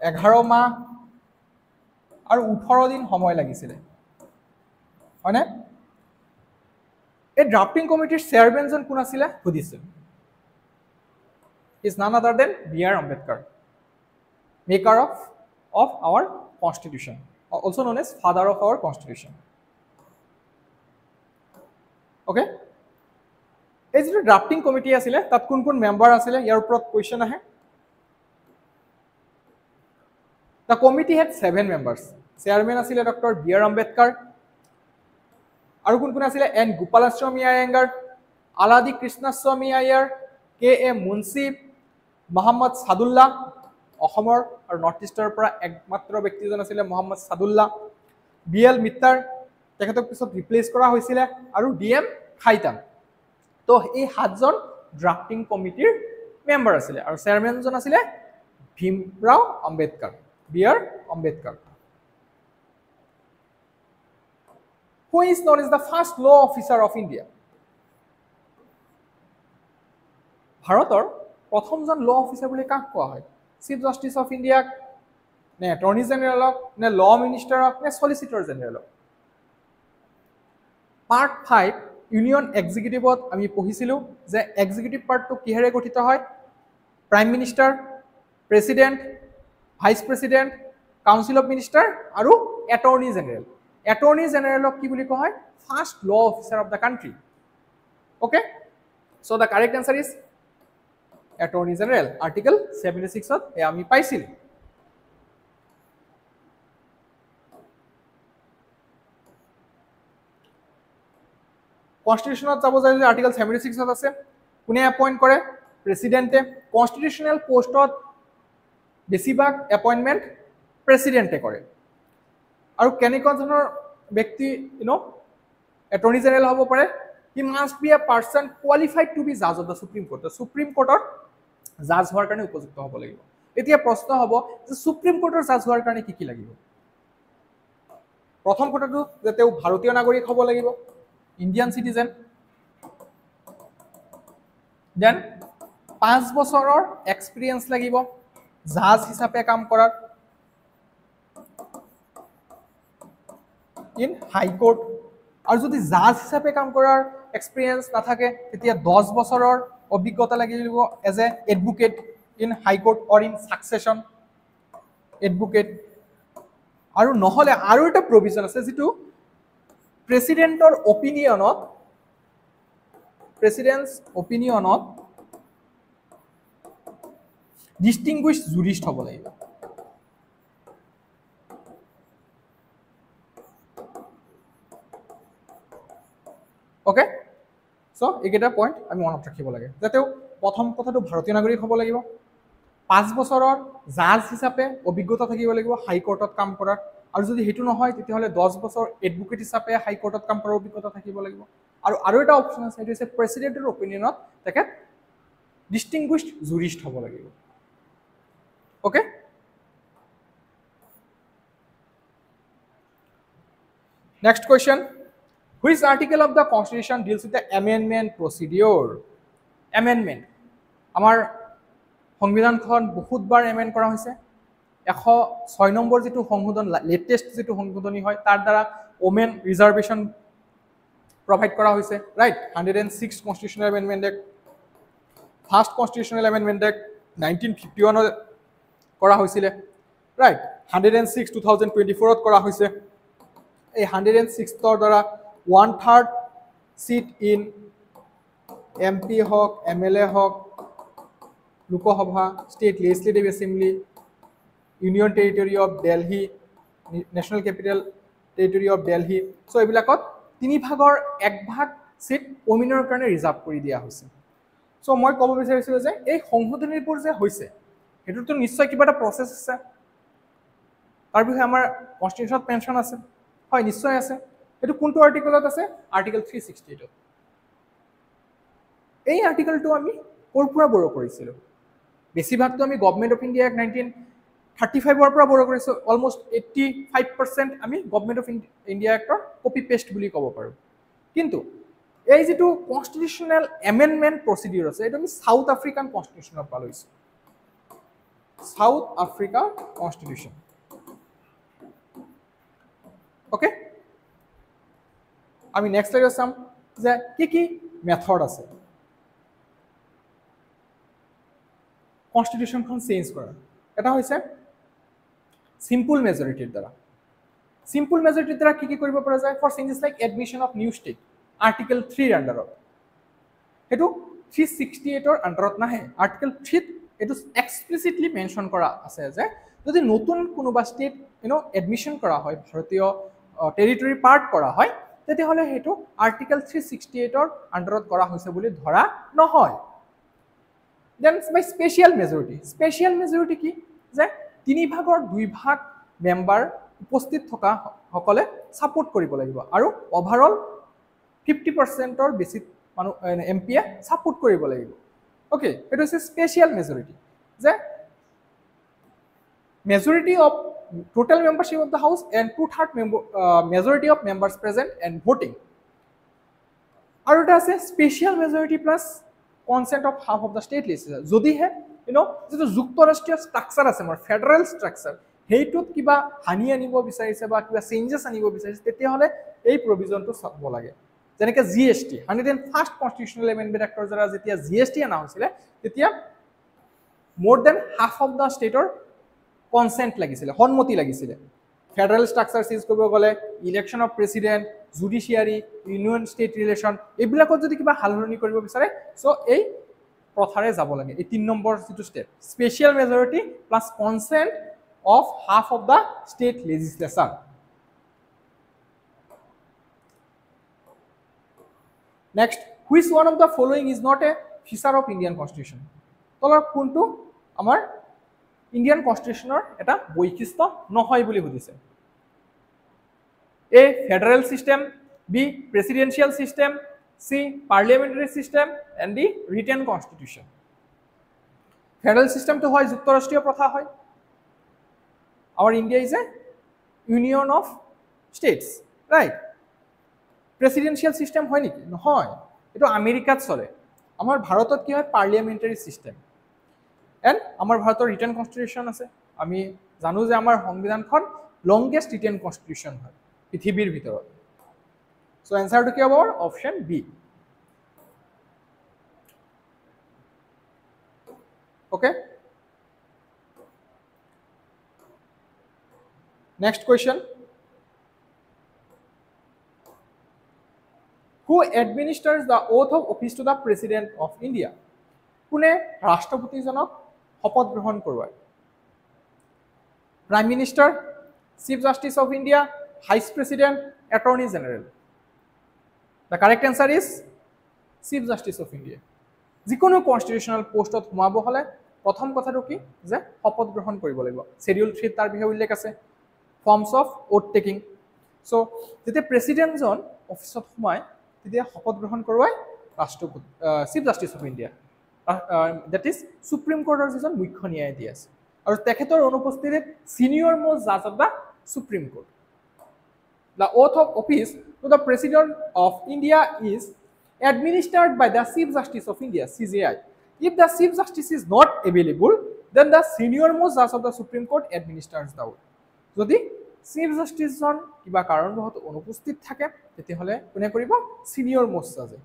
11 মাহ আৰু 18 দিন সময় লাগিছিল হয়নে এই ড্ৰাফটিং কমিটিৰ চেয়াৰম্যান জন কোন আছিল সুধিছিল is none other than B.R. Ambedkar maker of our constitution also known as father of our constitution okay এই যে ড্রাফটিং কমিটি আছিল তাত কোন কোন মেম্বার আছিল ইয়াৰ ওপৰত কোৱেশ্চন আহে The committee had 7 members chairman আছিল ডক্টৰ B.R. Ambedkar আৰু কোন কোন আছিল N. Gopalaswamy Iyengar Aladi Krishnaswamy Iyer K.A. Munshi Muhammad Sadullah অসমৰ আৰু নৰ্থ ইষ্টৰ পৰা একমাত্ৰ ব্যক্তিজন আছিল মোহাম্মদ সাদুল্লাহ B.L. Mittar তেখেতক পিছত ৰিপ্লেস কৰা হৈছিল আৰু D.M. খাইতান তো এই 7জন ড্ৰাফটিং কমিটিৰ মেম্বাৰ আছিল আৰু চেয়াৰম্যানজন আছিল Bhimrao Ambedkar B.R. Ambedkar who is known as the first law officer of India ভাৰতৰ প্ৰথমজন ল অফিচাৰ বুলি কাক কোৱা হয় চিফ জাস্টিস অফ ইণ্ডিয়া নে এটৰ্নি জেনেৰেলক নে ল মিনিষ্টাৰক নে সলিচিটৰ জেনেৰেলক পাৰ্ট 5 ইউনিয়ন এক্সিকিউটিভত আমি পঢ়িছিলো যে এক্সিকিউটিভ পাৰ্টটো কিহেৰে গঠিত হয় prime minister president vice president council of minister আৰু এটৰ্নি জেনেৰেলক কি বুলি কোৱা হয় first law officer of the country okay so the correct answer is attorney general article 76 ত আমি পাইছিলো কনস্টিটিউশনত যাব যায় যে আৰ্টিকল 76 ত আছে কোনে এপয়েন্ট কৰে প্ৰেসিডেন্টে কনস্টিটিউশনাল পোষ্টত বেছিভাগ এপয়েন্টমেন্ট প্ৰেচিডেণ্টে কৰে আৰু কেনেকুৱা ধৰণৰ ব্যক্তি এটৰ্নি জেনেৰেল হ'ব পাৰে he must be a person qualified to be জাজ of the supreme court supreme কোৰ্টৰ জাজ হোৱাৰ কাৰণে উপযুক্ত হ'ব লাগিব এতিয়া প্ৰশ্ন হ'ব যে সুপ্ৰিম কোৰ্টৰ জাজ হোৱাৰ কাৰণে কি কি লাগিব প্ৰথম কথাটো যে তেওঁ ভাৰতীয় নাগৰিক হ'ব লাগিব ইণ্ডিয়ান চিটিজেন দেন 5 বছৰৰ এক্সপিৰিয়েঞ্চ লাগিব জাজ হিচাপে কাম কৰাৰ ইন হাই কোৰ্ট আৰু যদি জাজ হিচাপে কাম কৰাৰ এক্সপিৰিয়েঞ্চ নাথাকে তেতিয়া 10 বছৰৰ অভিজ্ঞতা লাগিব as a advocate in High Court or in succession advocate আৰু নহলে আৰু এটা প্ৰভিজন আছে যেটো প্ৰেসিডেন্টৰ অপিনিয়নত ডিস্টিংগুইশ জুৰিষ্ট হ'ব লাগিব ওকে সো এইকেইটা পইণ্ট আমি মনত ৰাখিব লাগে যে তেওঁ প্ৰথম কথাটো ভাৰতীয় নাগৰিক হ'ব লাগিব 5 বছৰৰ জাজ হিচাপে অভিজ্ঞতা থাকিব লাগিব হাই কোৰ্টত কাম কৰাৰ আৰু যদি হেতু নহয় তেতিয়াহলে 10 বছৰ এডভোকেট হিচাপে হাই কোৰ্টত কাম কৰাৰ অভিজ্ঞতা থাকিব লাগিব আৰু এটা অপচন আছে এটো হৈছে প্ৰেসিডেন্টৰ অপিনিয়নত তাকে ডিস্টিংগুইশড জুৰিষ্ট হ'ব লাগিব okay next question Which article of the Constitution deals with the amendment procedure? Amendment. আমাৰ সংবিধানখন বহুতবাৰ এমেন্ড কৰা হৈছে 106 নম্বৰ যেটো সংশোধন লেটেষ্ট যেটো সংশোধনী হয় তাৰ দ্বাৰা ওমেন ৰিজাৰ্ভেশন প্ৰভাইড কৰা হৈছে right 106 constitutional amendment act first constitutional amendment act 1951 কৰা হৈছিল ৰাইট 106 2024 কৰা হৈছে এই 106 ৰ দ্বাৰা 1/3 seat in MP Haque MLA Haque Lok Sabha state legislative assembly union territory of Delhi national capital territory of Delhi so এবিলাকত তিনি ভাগৰ এক ভাগ সিট ওমেনৰ কাৰণে ৰিজাৰ্ভ কৰি দিয়া হৈছে সো মই ক'ব বিচাৰিছিলো যে এই সংশোধনীবোৰ যে হৈছে হেতুটো নিশ্চয় কিবা এটা প্ৰসেস আছে তাৰ বিষয়ে আমাৰ কনস্টিটিউশনত মেনশন আছে হয় নিশ্চয় আছে এটো কোনটো আৰ্টিকেলত আছে আৰ্টিকেল 368 এই আৰ্টিকেলটো আমি কৰপুৰা বড় কৰিছিল বেছিভাগটো আমি গভৰ্নমেন্ট অফ ইন্ডিয়া 1935 ৰ পৰা বড় কৰিছো অলমোস্ট 85% আমি গভৰ্নমেন্ট অফ ইন্ডিয়া এক্টৰ কপি পেস্ট বুলি ক'ব পাৰো কিন্তু এই যেটো কনস্টিটিউশনাল এমেন্ডমেন্ট প্ৰসিডিউৰ আছে এটো আমি সাউথ আফ্ৰিকান কনস্টিটিউশনৰ পৰা লৈছো সাউথ আফ্ৰিকা কনস্টিটিউশন ওকে আমি নেক্সট লেগে চাম যে কি মেথড আছে কনস্টিটিউশনখন চেঞ্জ কৰা এটা হৈছে সিম্পল মেজৰিটিৰ দ্বাৰা সিম্পল মেজৰিটিৰ দ্বাৰা কি কৰিব পৰা যায় for changes like admission of new state article 3 ৰ আন্ডাৰত হেতু 368 ৰ আন্ডাৰত নাহে আৰ্টিকেল 3 এটো এক্সপ্লিসিটলি মেনশন কৰা আছে যে যদি নতুন কোনোবা ষ্টেট এডমিশন কৰা হয় ভাৰতীয় টেৰিটৰি পাৰ্ট কৰা হয় তেতিয়াহলে হেতু আৰ্টিকেল 368 ৰ আন্ডাৰত কৰা হৈছে বুলি ধৰা নহয় দেন বাই স্পেশাল মেজৰিটি কি যে তিনি ভাগৰ দুই ভাগ মেম্বাৰ উপস্থিত থকা সকলে সাপোৰ্ট কৰিব লাগিব আৰু ওভাৰঅল 50% ৰ বেছি মানুহ এমপিয়ে সাপোৰ্ট কৰিব লাগিব ওকে এটো হৈছে স্পেশাল মেজৰিটি যে majority of total membership of the house and 2/3 majority of members present and voting আৰু এটা আছে special majority plus consent of half of the state legislature যদি হে যেটো যুক্তৰাষ্ট্ৰীয় ষ্ট্ৰাকচাৰ আছে আমাৰ ফেডাৰেল ষ্ট্ৰাকচাৰ হেইটোত কিবা হানি আনিব বিচাৰিছে বা কিবা চেঞ্জেছ আনিব বিচাৰিছে তেতিয়া হলে এই প্ৰভিজনটো চাব লাগে যেনেকৈ GST 101st constitutional amendment actor দ্বাৰা যেতিয়া জিএসটি আনা হৈছিল তেতিয়া more than half of the stateৰ কনসেন্ট লাগিছিল সন্মতি লাগিছিল ফেডাৰেল স্ট্ৰাকচাৰ চেঞ্জ কৰিব গলে election of president judiciary union state relation এইবিলাকত যদি কিবা হালহলনি কৰিব বিচাৰে সো এই প্ৰথাৰে যাব লাগে এই 3 নম্বৰ যেটো step special majority plus consent of half of the state legislature next which one of the following is not a feature of Indian constitution তলৰ কোনটো আমাৰ ইণ্ডিয়ান কনষ্টিটিউশ্যনৰ এটা বৈশিষ্ট্য নহয় বুলি সুধিছে A. Federal system, B. Presidential system, C. Parliamentary system, and D. Written constitution. Federal system to হয় যুক্তৰাষ্ট্ৰীয় প্ৰথা হয় Our India is a union of states, right? Presidential system হয় নেকি নহয় এটো আমেৰিকাত চলে আমাৰ ভাৰতত কি হয় পাৰ্লিয়ামেণ্টাৰী সিস্টেম এণ্ড আমাৰ ভাৰতৰ ৰিটেন কনষ্টিটিউশ্যন আছে আমি জানো যে আমাৰ সংবিধানখন লংগেষ্ট ৰিটেন কনষ্টিটিউশ্যন হয় পৃথিৱীৰ ভিতৰত সো এনসাৰটো কি হ'ব option B okay next question Who administers the oath of office to the President of India? কোনে ৰাষ্ট্ৰপতিজনক শপত গ্ৰহণ কৰোৱায় Prime Minister, Chief Justice of India, Vice President, Attorney General. The correct answer is Chief Justice of India. যিকোনো কনষ্টিটিউচনাল পোষ্টত সোমাব হলে প্ৰথম কথাটো কি যে শপত গ্ৰহণ কৰিব লাগিব শিডিউল 3 তাৰ বিষয়ে উল্লেখ আছে forms of oath taking so যেতিয়া প্ৰেসিডেন্টজন অফিসত সোমায় তেতিয়া শপত গ্ৰহণ কৰোৱাই ৰাষ্ট্ৰপতি chief justice of India that is supreme কোৰ্টৰ যিজন মুখ্য ন্যায়াধীশ আৰু তেখেতৰ অনুপস্থিতিত সিনিয়ৰ মোষ্ট জাজ of the supreme court The oath of office to the President of India is administered by the Chief Justice of India, CJI. If the Chief Justice is not available, then the senior most judge of the Supreme Court administers the oath. যদি Chief Justice জন কিবা কাৰণবশত অনুপস্থিত থাকে তেতিয়াহলে কোনে কৰিব senior most judge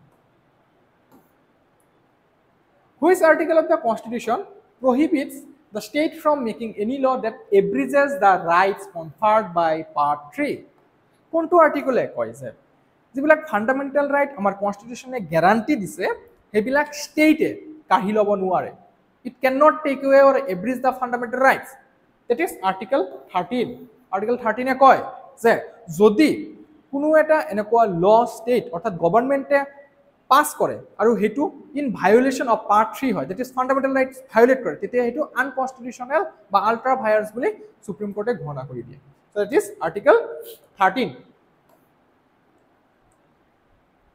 Which article of the Constitution prohibits the state from making any law that abridges the rights conferred by Part 3? কোনটো আৰ্টিকলে কয় যে যিবিলাক ফান্ডামেন্টাল ৰাইট আমাৰ কনষ্টিটিউচনে গ্যাৰান্টি দিছে হেবিলাক ষ্টেটে কাঢ়ি ল'ব নোৱাৰে it can not take away or abridge the fundamental rights that is article 13 article 13 এ কয় যে যদি কোনো এটা এনেকুৱা ল ষ্টেট অৰ্থাৎ গভৰ্ণমেণ্টে পাস কৰে আৰু হেতু ইন ভায়োলেশন অফ পাৰ্ট 3 হয় that is fundamental rights violet কৰে তেতিয়া হেতু আনকনষ্টিটিউচনাল বা আল্ট্ৰা ভায়াৰ্স বুলি সুপ্ৰিম কোৰ্টে ঘোষণা কৰি দিয়ে so that is article 13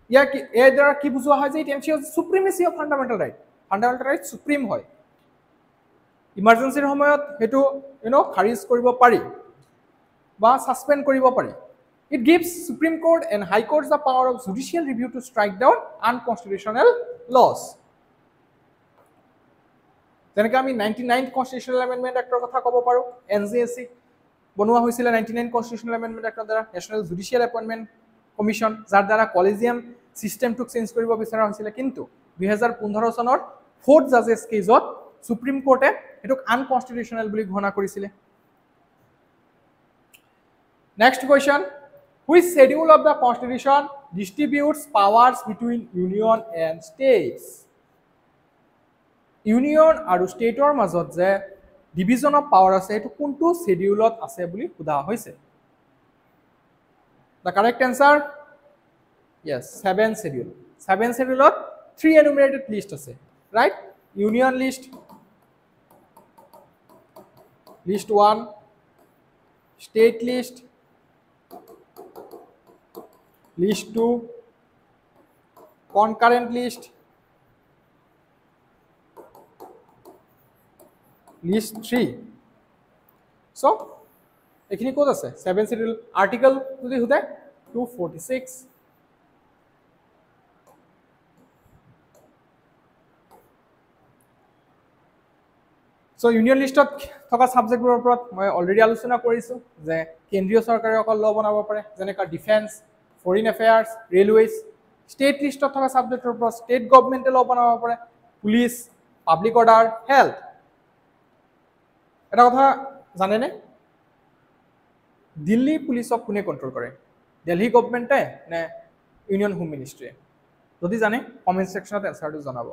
ইয়াৰ কি এৰ দ্বাৰা কি বুজোৱা হয় যে it ensures supremacy of fundamental right supreme হয় ইমাৰ্জেন্সিৰ সময়ত হেতু খাৰিজ কৰিব পাৰি বা সাসপেন্ড কৰিব পাৰি It gives Supreme Court and High Courts the power of judicial review to strike down unconstitutional laws. যেনেকৈ আমি 99th Constitutional Amendment Actৰ কথা ক'ব পাৰো NJSC বনোৱা হৈছিল 99th Constitutional Amendment Actৰ দ্বাৰা National Judicial Appointment Commission যাৰ দ্বাৰা কলেজিয়াম সিস্টেমটো চেঞ্জ কৰিব বিচৰা হৈছিল কিন্তু 2015 চনৰ 4th জাজেছ কেছত সুপ্ৰিম কোৰ্টে এটোক আনকনষ্টিটিউচনাল বুলি ঘোষণা কৰিছিল Next question Which schedule of the Constitution distributes powers between union and states? Union আৰু ষ্টেটৰ মাজত যে ডিভিজন অফ পাৱাৰ আছে এটো কোনটো শিডিউলত আছে বুলি সোধা হৈছে The correct answer Yes 7th schedule 7th schedule 3 enumerated list আছে right union list list 1 state list list 2 concurrent list list 3 so এখিনি কোড আছে 7 শিডিউল আৰ্টিকেল যদি হুদে 246 So union listত থকা সাবজেক্টবোৰৰ ওপৰত মই অলৰেডি আলোচনা কৰিছো যে কেন্দ্ৰীয় চৰকাৰে অকল ল বনাব পাৰে যেনেকা ডিফেন্স ফৰেইন এফেয়াৰ্স ৰেলৱেজ ষ্টেট লিষ্টত থকা সাবজেক্টৰ ওপৰত ষ্টেট গভৰ্ণমেণ্টে ল বনাব পাৰে পুলিচ পাব্লিক অৰ্ডাৰ হেলথ এটা কথা জানেনে দিল্লী পুলিচক কোনে কন্ট্ৰোল কৰে দিল্লী গভৰ্ণমেণ্টে নে ইউনিয়ন হোম মিনিষ্ট্ৰী যদি জানে কমেন্ট সেকশনত এনসাৰটো জনাব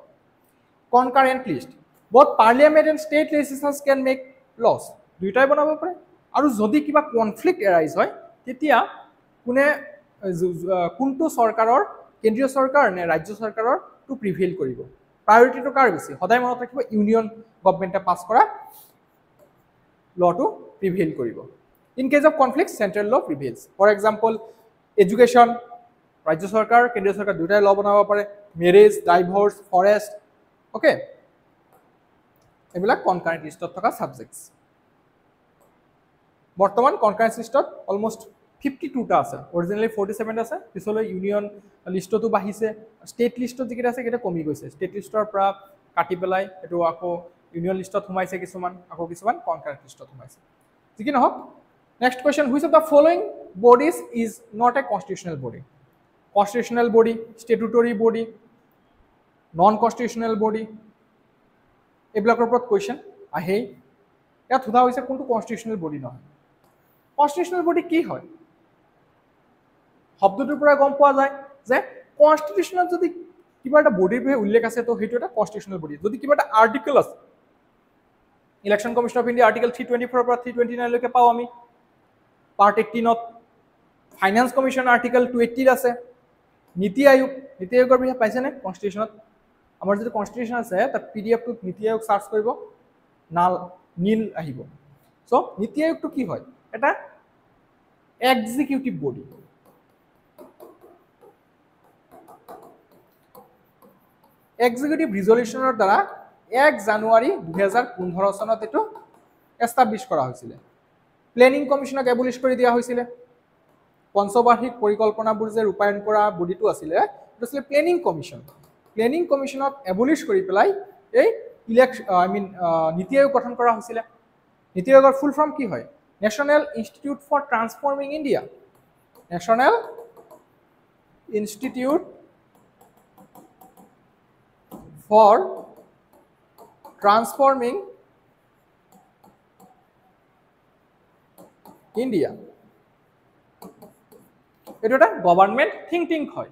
কনকাৰেন্ট list both parliament and state legislatures can make laws দুইটাই বনাব পাৰে আৰু যদি কিবা কনফ্লিক্ট এৰাইজ হয় তেতিয়া কোনে কোনটো সৰকাৰৰ কেন্দ্ৰীয় সৰকাৰ নে ৰাজ্য সৰকাৰৰ টু প্ৰিভেইল কৰিব প্ৰায়োৰিটিটো কাৰ বেছি সদায় মনত ৰাখিব ইউনিয়ন গভৰ্ণমেণ্টে পাস কৰা লটো প্ৰিভেইল কৰিব in case of conflict central law prevails for example education ৰাজ্য চৰকাৰ কেন্দ্ৰীয় চৰকাৰ দুটাই ল বনাব পাৰে মেৰেজ ডাইভৰ্চ ফৰেষ্ট ওকে এইবিলাক কনকাৰেন্ট লিষ্টত থকা সাবজেক্টস বৰ্তমান কনকাৰেন্ট লিষ্টত অলমোস্ট 52টা আছে অৰিজিনালি 47 আছে পিছলৈ ইউনিয়ন লিষ্টতো বাঢ়িছে ষ্টেট লিষ্টত যিকেইটা আছে কেইটা কমি গৈছে ষ্টেট লিষ্টৰ পৰা কাটি পেলাই এটো আকৌ ইউনিয়ন লিষ্টত সোমাইছে কিছুমান আকৌ কিছুমান কনকাৰেন্ট লিষ্টত সোমাইছে ঠিক কি নহক next question which of the following bodies is not a constitutional body constitutional body statutory body non constitutional body এইবিলাকৰ ওপৰত কোৱেশ্চন আহে ইয়াত সোধা হৈছে কোনটো কনষ্টিটিউচনেল বডি নহয় কনষ্টিটিউচনেল বডি কি হয় শব্দটোৰ পৰা গম পোৱা যায় যে কনষ্টিটিউচনত যদি কিবা এটা বডিৰ বিষয়ে উল্লেখ আছে তো সেইটো এটা কনষ্টিটিউচনেল বডি যদি কিবা এটা আৰ্টিকেল আছে election commission of India article 324 পৰা 329 লৈকে পাও আমি পাৰ্ট 18ত ফাইনান্স কমিশন আৰ্টিকেল 280 আছে নীতি আয়োগৰ বিষয়ে পাইছে নে কনষ্টিটিউচনত আমাৰ যদি কনষ্টিটিউচন আছে তাৰ পিডিএফ টোত নীতি আয়োগ সাৰ্চ কৰিব নীল আহিব সো নীতি আয়োগটো কি হয় এটা এক্সিকিউটিভ বডি এক্সিকিউটিভ ৰিজলিউচনৰ দ্বাৰা 1 জানুৱাৰী 2015 চনত এটো এস্টাবলিশ কৰা হৈছিল প্লেনিং কমিশনক এবলিশ কৰি দিয়া হৈছিল পঞ্চবাৰ্ষিক পৰিকল্পনাবোৰ যে ৰূপায়ণ কৰা বডিটো আছিল এটো আছিল প্লেনিং কমিশনক এবলিশ কৰি পেলাই এই নীতি আয়োগ গঠন কৰা হৈছিল নীতি আয়োগৰ ফুল ফৰ্ম কি হয় National Institute for Transforming India National Institute for transforming India. It is a government think হয়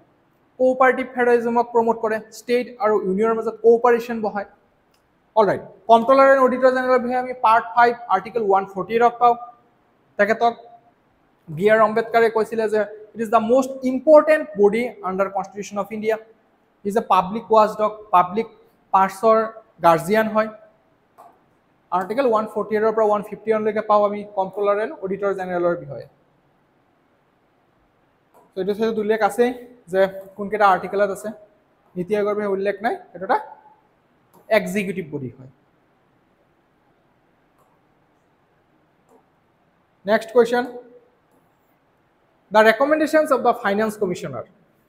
cooperative federalism promote কৰে state আৰু ইউনিয়নৰ মাজত cooperation বহায় অলৰাইট কন্ট্ৰোলাৰ এণ্ড অডিটৰ জেনেৰেলৰ বিষয়ে আমি পাৰ্ট 5 আৰ্টিকেল 140 ৰক পাও তেখেতক বি আৰ আম্বেদকাৰে কৈছিলে যে it is the most important body under constitution of India is a public watchdog public পাৰ্টছৰ গাৰ্জিয়ান হয় আৰ্টিকেল 140 এৰ পৰা 151 লৈকে পাও আমি কন্ট্ৰোলাৰ এণ্ড অডিটৰ জেনেৰেলৰ বিষয়ে তো এটো সেই উল্লেখ আছে যে কোনকেটা আৰ্টিকেলত আছে নীতি আয়োগৰ বিষয়ে উল্লেখ নাই এটা এক্সিকিউটিভ বডি হয় next question the recommendations of the finance commissioner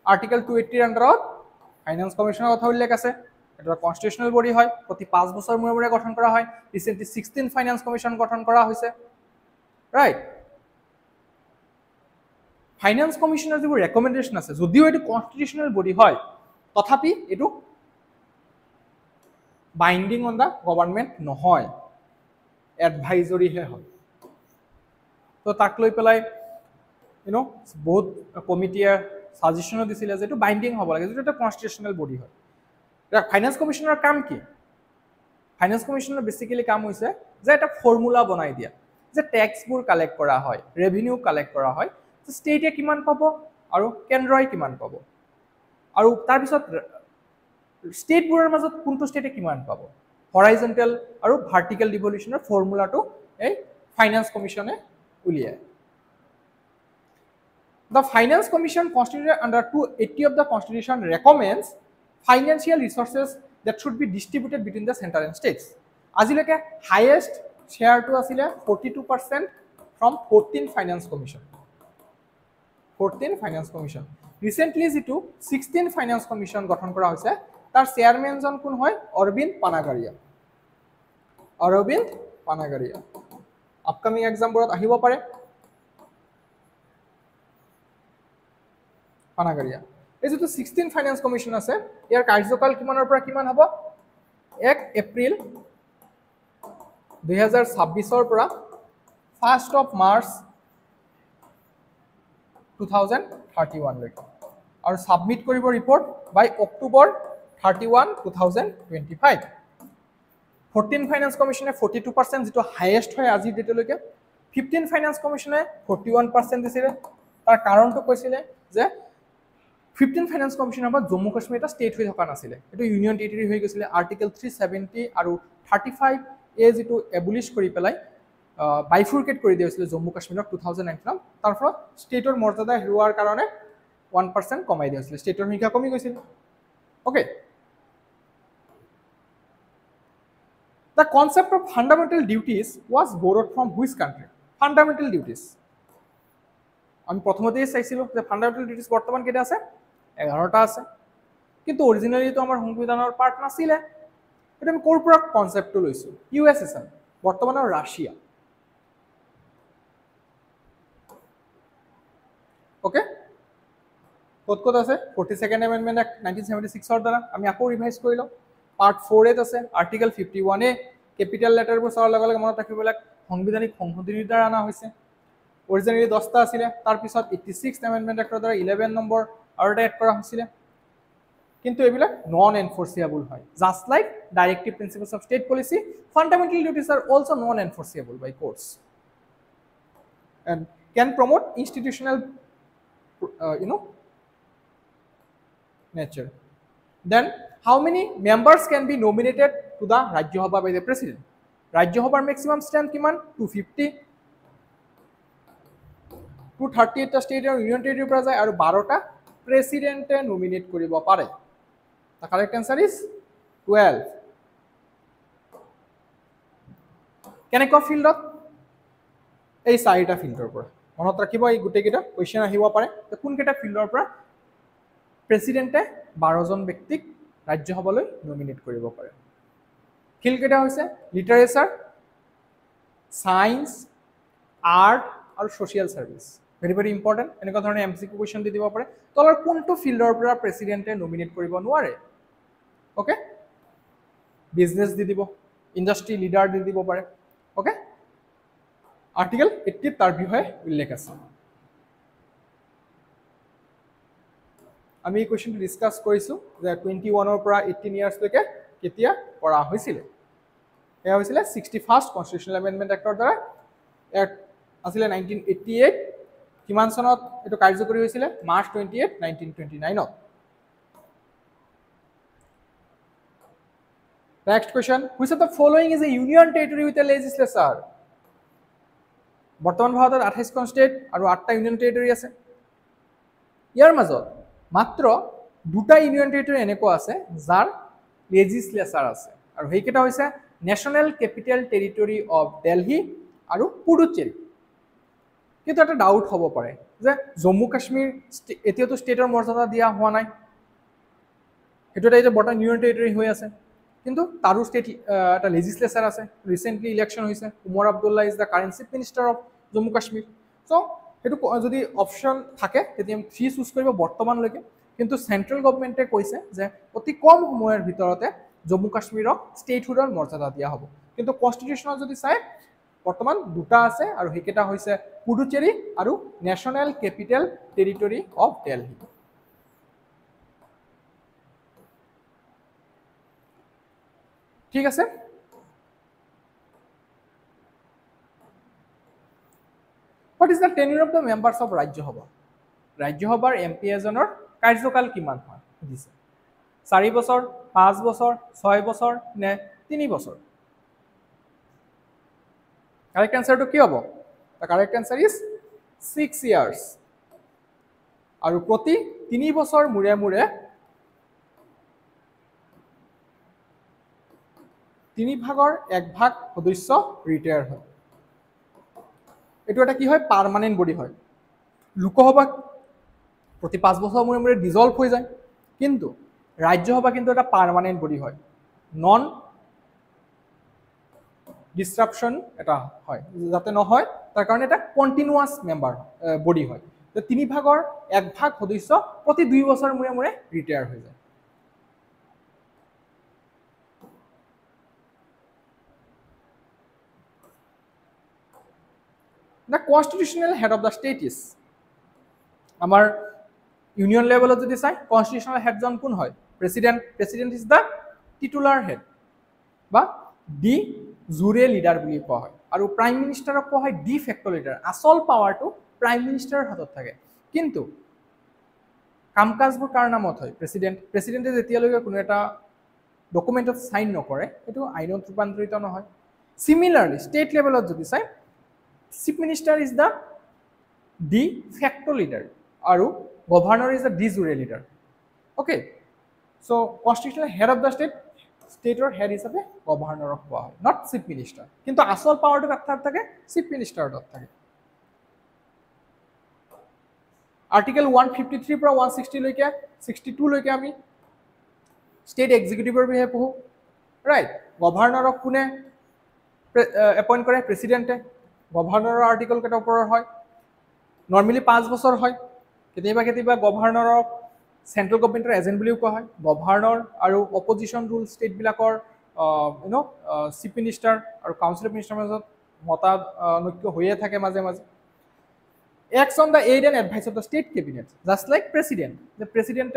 article 280 এৰ আন্ডাৰত ফাইনান্স কমিশনৰ কথা উল্লেখ আছে এটা কনষ্টিটিউচনেল বডি হয় প্ৰতি 5 বছৰ মূৰে মূৰে গঠন কৰা হয় ৰিসেন্টলি 16 ফাইনান্স কমিশন গঠন কৰা হৈছে ৰাইট ফাইনান্স কমিশনৰ যিবোৰ ৰেকমেন্ডেশন আছে যদিও এটো কনষ্টিটিউচনেল বডি হয় তথাপি এটো বাইন্ডিং অন দা গভৰ্ণমেন্ট নহয় এডভাইজৰি হে হয় তো তাক লৈ পেলাই বহুত কমিটিয়ে সাজেশনও দিছিলে যে এটো বাইন্ডিং হ'ব লাগে যেটো এটা কনষ্টিটিউচনেল বডি হয় ফাইনান্স কমিশনৰ কাম কি ফাইনান্স কমিশনৰ বেসিক্যালি কাম হৈছে যে এটা ফৰ্মুলা বনাই দিয়া যে ট্যাক্সবোৰ কালেক্ট কৰা হয় ৰেভিনিউ কালেক্ট কৰা হয় যে ষ্টেটে কিমান পাব আৰু কেন্দ্ৰই কিমান পাব আৰু তাৰ পিছত ষ্টেটবোৰৰ মাজত কোনটো ষ্টেটে কিমান পাব হৰাইজন্টাল আৰু ভাৰ্টিকেল ডিভলিউচনৰ ফৰ্মুলাটো এই ফাইনান্স কমিশনে উলিয়ায় The Finance Commission constituted under 280 of the Constitution recommends financial resources that should be distributed between the center and states. Azileke highest share to asile 42% from 14 Finance Commission. 14 Finance Commission. Recently jitu 16 Finance Commission গঠন কৰা হৈছে তাৰ chairman জন কোন হয় Arvind Panagariya upcoming exam বোৰত আহিব পাৰে পানাগাৰিয়া এই যে 16 ফাইনান্স কমিশন আছে ইয়াৰ কাৰ্যকাল কিমানৰ পৰা কিমান হ'ব 1 এপ্ৰিল 2026 ৰ পৰা 1st of March 2031 লৈকে আৰু সাবমিট কৰিব ৰিপৰ্ট বাই অক্টোবৰ 31 2025 14 ফাইনান্স কমিশনে 42% যেটো হাইয়েস্ট হয় আজি ডেটলৈকে 15 ফাইনান্স কমিশনে 41% দিছিলে তাৰ কাৰণটো কৈছিলে যে 15 ফাইনান্স কমিশনৰ পৰা জম্মু কাশ্মীৰ এটা ষ্টেট হৈ থকা নাছিলে এটো ইউনিয়ন টেৰিটৰি হৈ গৈছিলে আৰ্টিকেল 370 আৰু 35 এ যেটো এবলিশ কৰি পেলাই বাইফুৰকেট কৰি দিয়া হৈছিলে জম্মু কাশ্মীৰক 2009 তাৰ ফলত ষ্টেটৰ মৰ্যাদা হেৰুৱাৰ কাৰণে 1% কমাই দিয়া হৈছিলে ষ্টেটৰ সংখ্যা কমি গৈছিল okay The concept of fundamental duties was borrowed from which country? Fundamental duties. আমি প্রথমতেই চাইছিলো যে ফান্ডামেন্টাল ডিউটিস বর্তমান কেটা আছে 11টা আছে কিন্তু অরিজিনালি তো আমার সংবিধানৰ পাৰ্ট নাছিলে এটা আমি কৰ্পোৰেট কনসেপ্টটো লৈছো ইউএসএসআৰ বৰ্তমানৰ ৰাশিয়া ওকে কত আছে 42nd amendment act 1976 ৰ দ্বাৰা আমি আকৌ ৰিভাইজ কৰিলো পাৰ্ট 4 এত আছে আৰ্টিকেল 51 এ ক্যাপিটাল লেটাৰবোৰ চাৱাৰ লগে লগে মনত ৰাখিবলৈ সংবিধানিক সংশোধনীৰ দ্বাৰা আনা হৈছে অৰিজিনালি 10টা আছিল তাৰ পিছত 86th amendment act ৰ দ্বাৰা 11 নম্বৰ আৰু এটা এড কৰা হৈছিল কিন্তু এবিলাক নন এনফোৰ্সেবল হয় just like directive principles of state policy fundamental duties are also non enforceable by courts and can promote institutional nature then how many members can be nominated to the Rajya Sabha by the president Rajya Sabhar maximum strength kiman 250 238 টা state আৰু union territory পৰা যায় আৰু 12টা প্ৰেসিডেন্টে nominate কৰিব পাৰে the correct answer is 12 কেনেকুৱা ফিল্ডত এই চাৰিটা ফিল্ডৰ পৰা মনত ৰাখিব এই গুটে কেইটা কোৱেশ্চন আহিব পাৰে কোন কেইটা ফিল্ডৰ পৰা প্ৰেসিডেন্টে 12 জন ব্যক্তিক ৰাজ্য সভালৈ নমিনেট কৰিব পাৰে ফিল্ড কেইটা হৈছে লিটাৰেচাৰ সায়েন্স আৰ্ট আৰু social service very very important এনেকুৱা ধৰণে এমসিকিউ কোৱেশ্চন দি দিব পাৰে তলৰ কোনটো ফিল্ডৰ পৰা প্ৰেসিডেন্টে নমিনেট কৰিব নোৱাৰে ওকে বিজনেস দি দিব ইন্ডাস্ট্ৰি লিডাৰ দি দিব পাৰে ওকে আৰ্টিকেল 80 তাৰ বিষয়ে উল্লেখ আছে আমি এই কোৱেশ্চনটো ডিসকাস কৰিছো যে 21 ৰ পৰা 18 ইয়াৰ্স লৈকে কেতিয়া কৰা হৈছিল এয়া হৈছিল 61st কনস্টিটিউশনাল এমেন্ডমেন্ট এক্টৰ দ্বাৰা আছিল 1988 কিমান সনত এটো কাৰ্যকৰী হৈছিল মাৰ্চ 28 1929 ত next question which of the following is a union territory with a legislature বৰ্তমান ভাৰতত 28 খন ষ্টেট আৰু 8টা ইউনিয়ন টেৰিটৰি আছে ইয়াৰ মাজত মাত্ৰ দুটা ইউনিয়ন টেৰিটৰি এনেকুৱা আছে যাৰ লেজিসলেচাৰ আছে আৰু হেইকেটা হৈছে national capital territory of Delhi আৰু পুডুচেৰী কিন্তু এটা ডাউট হ'ব পাৰে যে জম্মু কাশ্মীৰ এতিয়াতো ষ্টেটৰ মৰ্যাদা দিয়া হোৱা নাই এটো এটা বৰ্তমান ইউনিয়ন টেৰিটৰি হৈ আছে কিন্তু তাৰো ষ্টেট এটা লেজিসলেচাৰ আছে ৰিসেন্টলি ইলেকশন হৈছে Omar Abdullah is the current chief minister of Jammu Kashmir so এটো যদি অপশন থাকে তেতিয়া ফ্ৰি চুজ কৰিব বৰ্তমানলৈকে কিন্তু সেন্ট্ৰেল গভৰ্নমেন্টে কৈছে যে অতি কম সময়ৰ ভিতৰতে জম্মু কাশ্মীৰক ষ্টেটহুডৰ মৰ্যাদা দিয়া হ'ব কিন্তু কনস্টিটিউশনত যদি চাই বৰ্তমান দুটা আছে আৰু হেকেটা হৈছে পুডুচেৰী আৰু national capital territory of Delhi ঠিক আছে What is the tenure of the members of Rajya Sabha? Rajya Sabhar MP এজনৰ কাৰ্যকাল কিমান হয় দিছে 4 বছৰ 5 বছৰ 6 বছৰ নে 3 বছৰ Correct answer to কি হ'ব The correct answer is 6 years আৰু প্ৰতি 3 বছৰ মুৰে মুৰে 3 ভাগৰ 1 ভাগ সদস্য ৰিটায়াৰ হয় এটো এটা কি হয় পার্মানেন্ট বডি হয় লোকসভা প্রতি 5 বছর মুরে মুরে ডিসলভ হয়ে যায় কিন্তু রাজ্যসভা কিন্তু এটা পার্মানেন্ট বডি হয় নন ডিসরাপশন এটা হয় যাতে নহয় তার কারণে এটা কন্টিনিউয়াস মেম্বার বডি হয় তো 3 ভাগৰ 1 ভাগ সদস্য প্ৰতি 2 বছৰ মুৰে মুৰে ৰিটায়াৰ হয়ে যায় The constitutional head of the state is আমাৰ ইউনিয়ন লেভেলত যদি চাই কনস্টিটিউশনাল হেড জন কোন হয় প্ৰেসিডেন্ট ইজ দা টিটুলাৰ হেড বা ডি জুৰে লিডাৰ বুলি কোৱা হয় আৰু প্ৰাইম মিনিষ্টাৰক কোৱা হয় ডি ফেক্টো লিডাৰ আসল পাৱাৰটো প্ৰাইম মিনিষ্টাৰৰ হাতত থাকে কিন্তু কামকাজবোৰ কাৰ নামত হয় প্ৰেসিডেন্টে যেতিয়ালৈকে কোনো এটা ডকুমেন্টত সাইন নকৰে এটো আইনত ৰূপান্তৰিত নহয় সিমিলাৰলি স্টেট লেভেলত যদি চাই chief minister is the de facto leader আৰু governor is the de jure leader okay so' constitutional head of the ষ্টেটৰ হেড হিচাপে গভৰ্ণৰক কোৱা হয় নট চিফ মিনিষ্টাৰ কিন্তু আচল পাৱাৰটো কাক থাকে চিফ মিনিষ্টাৰৰ তাত থাকে আৰ্টিকেল 153 পৰা 160 লৈকে 62 লৈকে আমি ষ্টেট এক্সিকিউটিভৰ বিষয়ে পঢ়ো ৰাইট গভৰ্ণৰক কোনে এপইণ্ট কৰে প্ৰেচিডেণ্টে গভৰ্ণৰৰ আৰ্টিকেল কেইটা ওপৰৰ হয় নৰ্মেলি 5 বছৰ হয় কেতিয়াবা গভৰ্ণৰক চেন্ট্ৰেল গভৰ্ণমেণ্টৰ এজেণ্ট বুলিও কোৱা হয় গভৰ্ণৰ আৰু অপজিশ্যন ৰুল ষ্টেটবিলাকৰ চিফ মিনিষ্টাৰ আৰু কাউন্সিল অফ মিনিষ্টাৰৰ মাজত মতানৈক্য হৈয়ে থাকে মাজে মাজে acts on the aid and advice of the state cabinet just like president the president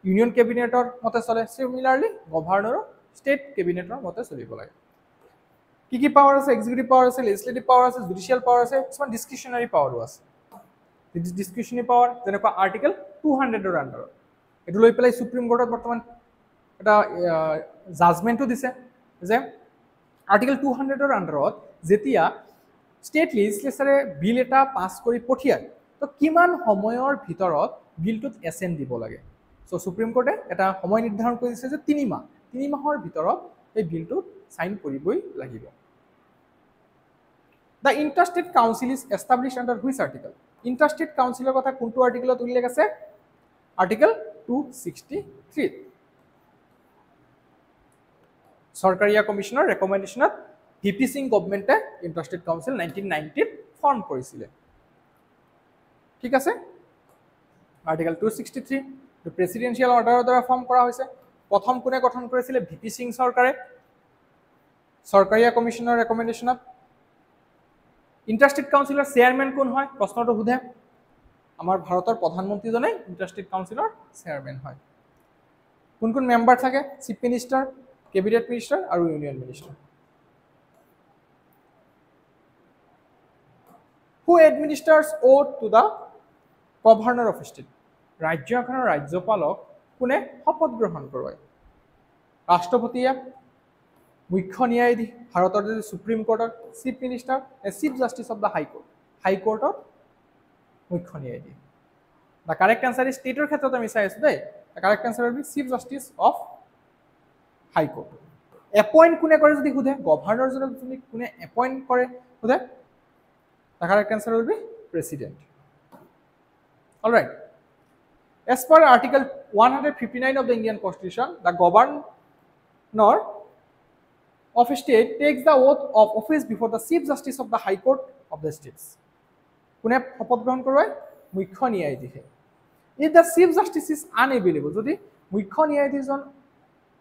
union cabinet or মতে চলে similarly governor state cabinet or মতে চলিব লাগে কি পাৱাৰ আছে এক্সিকিউটিভ পাৱাৰ আছে লেজিসলেটিভ পাৱাৰ আছে জুডিশিয়াল পাৱাৰ আছে কিছুমান ডিসক্ৰিশনাৰী পাৱাৰো আছে ডিসক্ৰিশনাৰী পাৱাৰ যেনেকুৱা আৰ্টিকেল 200 ৰ আন্ডাৰত এটো লৈ পেলাই সুপ্ৰিম কোৰ্টত বৰ্তমান এটা জাজমেন্টও দিছে যে আৰ্টিকেল 200 ৰ আন্ডাৰত যেতিয়া ষ্টেট লেজিসলেচাৰে বিল এটা পাছ কৰি পঠিয়ায় তো কিমান সময়ৰ ভিতৰত বিলটোত এসেন দিব লাগে সো সুপ্ৰিম কোৰ্টে এটা সময় নিৰ্ধাৰণ কৰি দিছে যে 3 মাহৰ ভিতৰত এই বিলটো সাইন কৰিবই লাগিব the interstate council is established under which article interstate কাউন্সিলৰ কথা কোনটো আৰ্টিকেলত উল্লেখ আছে আৰ্টিকেল 263 চৰকাৰীয়া কমিছনৰ ৰেকমেণ্ডেশ্যনত ভিপি সিং গভৰ্ণমেণ্টে ইণ্টাৰষ্টেট কাউন্সিল 1990 ফৰ্ম কৰিছিলে ঠিক আছে আৰ্টিকেল 263 প্ৰেচিডেন্সিয়েল অৰ্ডাৰৰ দ্বাৰা ফৰ্ম কৰা হৈছে প্ৰথম কোনে গঠন কৰিছিলে ভিপি সিং চৰকাৰে চৰকাৰীয়া কমিছনৰ ৰেকমেণ্ডেশ্যনত ইণ্টাৰষ্টেট কাউন্সিলৰ চেয়াৰমেন কোন হয় প্ৰশ্নটো সোধে আমাৰ ভাৰতৰ প্ৰধানমন্ত্ৰীজনে ইণ্টাৰষ্টেট কাউন্সিলৰ চেয়াৰমেন হয় কোন মেম্বাৰ থাকে চিফ মিনিষ্টাৰ কেবিনেট মিনিষ্টাৰ আৰু union minister who administers oath to the governor of state ৰাজ্যখনৰ ৰাজ্যপালক কোনে শপত গ্ৰহণ কৰায় ৰাষ্ট্ৰপতিয়ে মুখ্য ন্যায়াধীশ ভাৰতৰ যে সুপ্ৰিম কোৰ্টৰ chief minister chief justice of the high কোৰ্টৰ মুখ্য ন্যায়াধীশ দ্য কাৰেক্ট আনসাৰ ইজ ষ্টেটৰ ক্ষেত্ৰত আমি চাই আছো দেই the correct answer will be chief justice of high court appoint কোনে কৰে যদি সোধে গভৰ্ণৰজনক যদি কোনে এপইণ্ট কৰে সোধে the correct answer will be president all right as per article 159 of the Indian constitution the governor of a state takes the oath of office before the chief justice of the high court of the states কোনে শপত গ্ৰহণ কৰায় মুখ্য ন্যায়াধীশে if the chief justice is unavailable যদি মুখ্য ন্যায়াধীশজন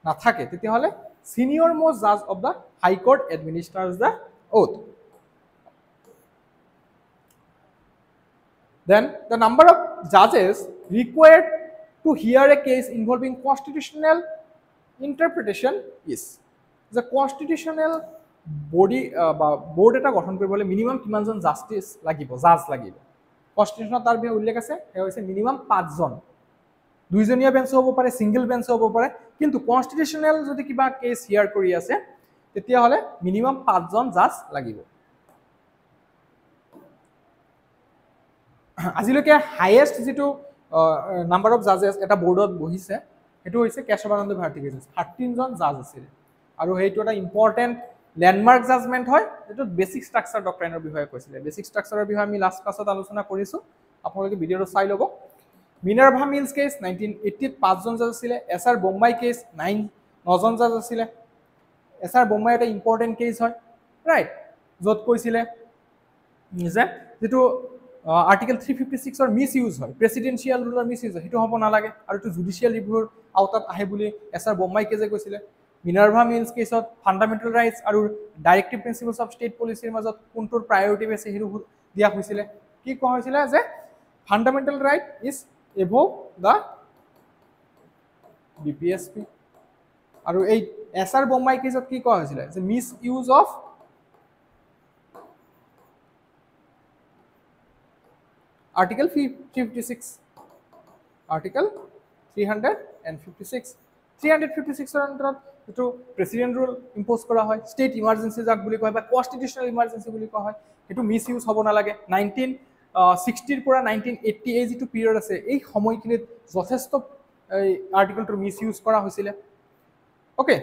নাথাকে তেতিয়াহলে senior most judge of the high court administers the oath then the number of judges required to hear a case involving constitutional interpretation is the constitutional body board eta গঠন কৰিবলৈ minimum কিমানজন justice লাগিব জাজ লাগিব কনস্টিটিউশনত তাৰ বিষয়ে উল্লেখ আছে হে হৈছে মিনিমাম 5 জন দুইজনীয়া বেঞ্চ হ'ব পাৰে সিঙ্গেল বেঞ্চ হ'ব পাৰে কিন্তু কনস্টিটিউশনাল যদি কিবা কেস হিয়াৰ কৰি আছে তেতিয়া হলে মিনিমাম 5 জন জাজ লাগিব আজিলৈকে হাইয়েষ্ট যেটো নাম্বাৰ অফ জাজেছ এটা বোৰ্ডত বহিছে এটো হৈছে কেশৱানন্দ ভাৰতী কেছ 13 জন জাজ আছিল আৰু হেইটো এটা ইম্পৰ্টেন্ট ল্যান্ডমাৰ্ক জাজমেন্ট হয় যেটো বেসিক স্ট্ৰাকচাৰ ডক্ট্ৰাইনৰ বিষয়ে কৈছিলে বেসিক স্ট্ৰাকচাৰৰ বিষয়ে আমি লাষ্ট ক্লাছত আলোচনা কৰিছো আপোনালোকে ভিডিওটো চাই ল'ব মিনাৰ্ভা মিলছ কেছ 1980 5 জন জাজ আছিল এসআৰ বোম্বাই কেছ 9 জন জাজ আছিল এসআৰ বোম্বাই এটা ইম্পৰ্টেন্ট কেছ হয় ৰাইট যত কৈছিলে যে যেটো আৰ্টিকেল 356 অৰ মিস ইউজ হয় প্ৰেসিডেন্সিয়াল ৰুলৰ মিস ইউজ হেতু হ'ব না লাগে আৰু এটো জুডিশিয়াল ৰিভিউৰ আউটত আহে বুলি এসআৰ বোম্বাই কেছে কৈছিলে মিনাৰ্ভা মিলছ কেছত ফান্ডামেন্টাল ৰাইটস আৰু ডাইৰেক্টিভ প্ৰিন্সিপলছ অফ ষ্টেট পলিচিৰ মাজত কোনটোৰ প্ৰায়োৰিটি বেছি হেতু দিয়া হৈছিলে কি কোৱা হৈছিলে যে ফান্ডামেন্টাল ৰাইট ইজ এভব দা বিপিএসপি আৰু এই এসআৰ বোম্বাই কেছত কি কোৱা হৈছিলে যে miss use of Article 356 Article 356 356 ৰ অন্তৰত যিটো প্ৰেচিডেণ্ট ৰুল ইম্প'জ কৰা হয়, ষ্টেট ইমাৰ্জেঞ্চি যাক বুলি কয় বা কনষ্টিটিউচনেল ইমাৰ্জেঞ্চি বুলি কোৱা হয়, সেইটো মিছ ইউজ হ'ব নালাগে। 1960 পৰা 1980 এই যিটো পিৰিয়ড আছে, এই সময়খিনিত যথেষ্ট এই আৰ্টিকলটোৰ মিছ ইউজ কৰা হৈছিলে। অ'কে,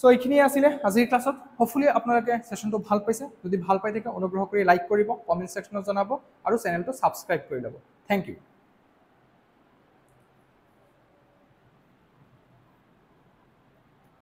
চ' এইখিনিয়ে আছিলে আজিৰ ক্লাছত। হ'পফুলি আপোনালোকে ছেশ্যনটো ভাল পাইছে। যদি ভাল পাই থাকে অনুগ্ৰহ কৰি লাইক কৰিব, কমেণ্ট ছেকশ্যনত জনাব আৰু চেনেলটো ছাবস্ক্ৰাইব কৰি ল'ব। Thank U.